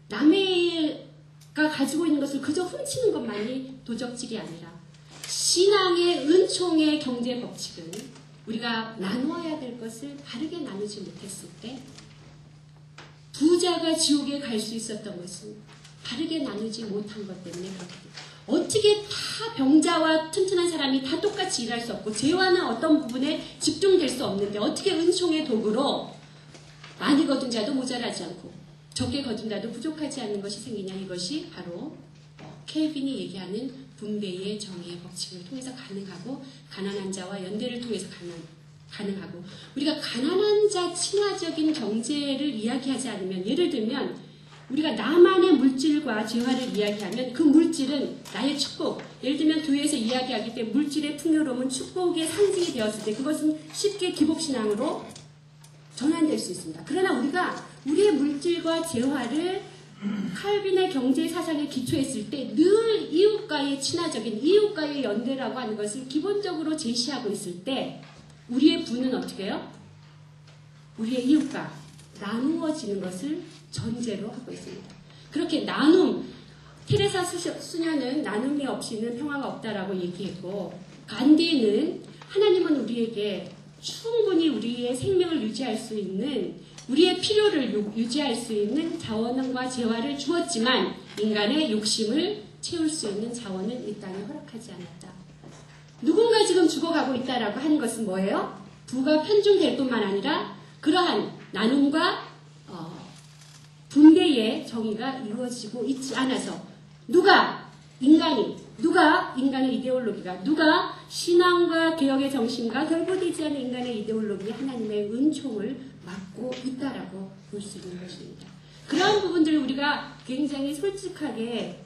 남의가 가지고 있는 것을 그저 훔치는 것만이 도적질이 아니라 신앙의 은총의 경제 법칙은 우리가 나누어야 될 것을 바르게 나누지 못했을 때 부자가 지옥에 갈 수 있었던 것은 바르게 나누지 못한 것 때문에 그렇거든요. 어떻게 다 병자와 튼튼한 사람이 다 똑같이 일할 수 없고 재화는 어떤 부분에 집중될 수 없는데 어떻게 은총의 도구로 많이 거둔 자도 모자라지 않고 적게 거둔 자도 부족하지 않는 것이 생기냐. 이것이 바로 켈빈이 얘기하는 분배의 정의의 법칙을 통해서 가능하고 가난한 자와 연대를 통해서 가능하고 우리가 가난한 자 친화적인 경제를 이야기하지 않으면 예를 들면 우리가 나만의 물질과 재화를 이야기하면 그 물질은 나의 축복. 예를 들면 교회에서 이야기하기 때문에 물질의 풍요로움은 축복의 상징이 되었을 때 그것은 쉽게 기복신앙으로 전환될 수 있습니다. 그러나 우리가 우리의 물질과 재화를 칼빈의 경제 사상에 기초했을 때 늘 이웃과의 친화적인 이웃과의 연대라고 하는 것을 기본적으로 제시하고 있을 때 우리의 부는 어떻게 해요? 우리의 이웃과 나누어지는 것을 전제로 하고 있습니다. 그렇게 나눔, 테레사 수녀는 나눔이 없이는 평화가 없다라고 얘기했고 간디는 하나님은 우리에게 충분히 우리의 생명을 유지할 수 있는 우리의 필요를 유지할 수 있는 자원과 재화를 주었지만 인간의 욕심을 채울 수 있는 자원은 이 땅에 허락하지 않았다. 누군가 지금 죽어가고 있다라고 하는 것은 뭐예요? 부가 편중될 뿐만 아니라 그러한 나눔과 분배의 정의가 이루어지고 있지 않아서 누가 인간의 이데올로기가 누가 신앙과 개혁의 정신과 결부되지 않은 인간의 이데올로기 하나님의 은총을 막고 있다라고 볼 수 있는 것입니다. 그러한 부분들을 우리가 굉장히 솔직하게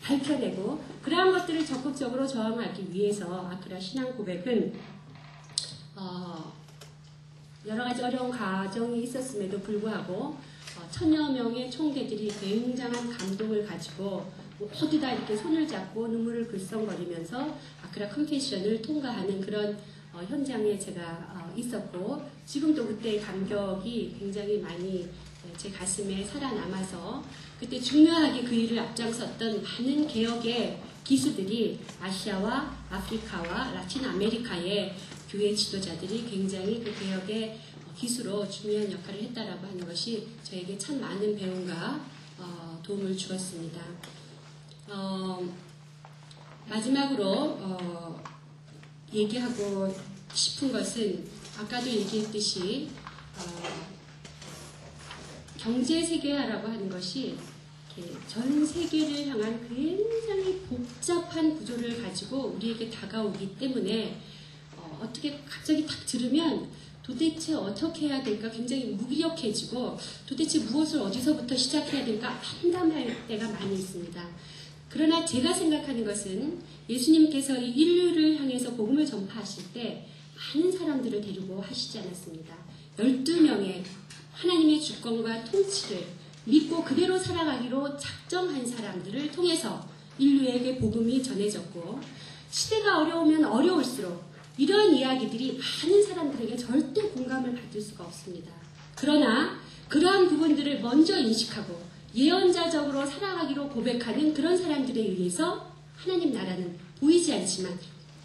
밝혀내고 그러한 것들을 적극적으로 저항하기 위해서 아크라 신앙 고백은 여러 가지 어려운 과정이 있었음에도 불구하고 1000여 명의 총재들이 굉장한 감동을 가지고 어디다 이렇게 손을 잡고 눈물을 글썽거리면서 아크라 컨펜션을 통과하는 그런 현장에 제가 있었고 지금도 그때의 감격이 굉장히 많이 제 가슴에 살아남아서 그때 중요하게 그 일을 앞장섰던 많은 개혁의 기수들이 아시아와 아프리카와 라틴 아메리카의 교회 지도자들이 굉장히 그 개혁의 기수로 중요한 역할을 했다라고 하는 것이 저에게 참 많은 배움과 도움을 주었습니다. 마지막으로 얘기하고 싶은 것은 아까도 얘기했듯이 경제 세계화라고 하는 것이 전 세계를 향한 굉장히 복잡한 구조를 가지고 우리에게 다가오기 때문에 어떻게 갑자기 딱 들으면 도대체 어떻게 해야 될까 굉장히 무기력해지고 도대체 무엇을 어디서부터 시작해야 될까 한담할 때가 많이 있습니다. 그러나 제가 생각하는 것은 예수님께서 이 인류를 향해서 복음을 전파하실 때 많은 사람들을 데리고 하시지 않았습니다. 12명의 하나님의 주권과 통치를 믿고 그대로 살아가기로 작정한 사람들을 통해서 인류에게 복음이 전해졌고 시대가 어려우면 어려울수록 이런 이야기들이 많은 사람들에게 절대 공감을 받을 수가 없습니다. 그러나 그러한 부분들을 먼저 인식하고 예언자적으로 살아가기로 고백하는 그런 사람들에 의해서 하나님 나라는 보이지 않지만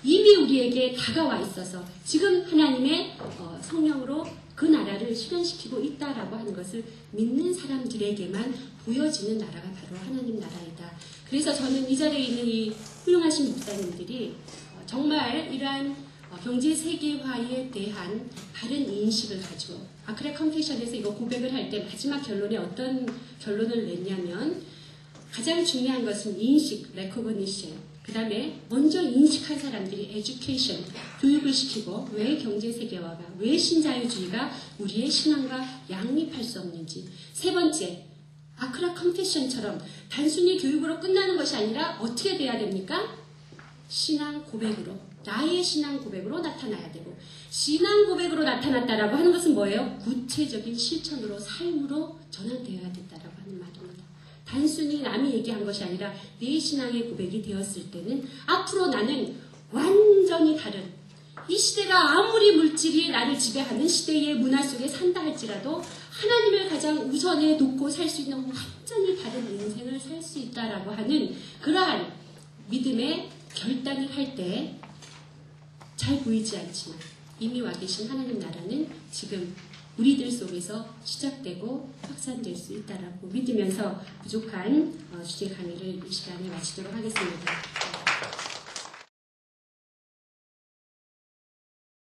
이미 우리에게 다가와 있어서 지금 하나님의 성령으로 그 나라를 실현시키고 있다라고 하는 것을 믿는 사람들에게만 보여지는 나라가 바로 하나님 나라이다. 그래서 저는 이 자리에 있는 이 훌륭하신 목사님들이 정말 이러한 경제 세계화에 대한 바른 인식을 가지고 아크라 컨페션에서 이거 고백을 할 때 마지막 결론에 어떤 결론을 냈냐면 가장 중요한 것은 인식, 레코그니션. 그 다음에 먼저 인식한 사람들이 에듀케이션, 교육을 시키고 왜 경제 세계화가, 왜 신자유주의가 우리의 신앙과 양립할 수 없는지. 세 번째, 아크라 컨페션처럼 단순히 교육으로 끝나는 것이 아니라 어떻게 돼야 됩니까? 신앙 고백으로, 나의 신앙 고백으로 나타나야 되고, 신앙 고백으로 나타났다라고 하는 것은 뭐예요? 구체적인 실천으로, 삶으로 전환되어야 된다라고 하는 말입니다. 단순히 남이 얘기한 것이 아니라 내 신앙의 고백이 되었을 때는 앞으로 나는 완전히 다른, 이 시대가 아무리 물질이 나를 지배하는 시대의 문화 속에 산다 할지라도 하나님을 가장 우선에 놓고 살 수 있는 완전히 다른 인생을 살 수 있다라고 하는 그러한 믿음의 결단을 할 때 잘 보이지 않지만 이미 와 계신 하나님 나라는 지금 우리들 속에서 시작되고 확산될 수 있다라고 믿으면서 부족한 주제 강의를 이 시간에 마치도록 하겠습니다.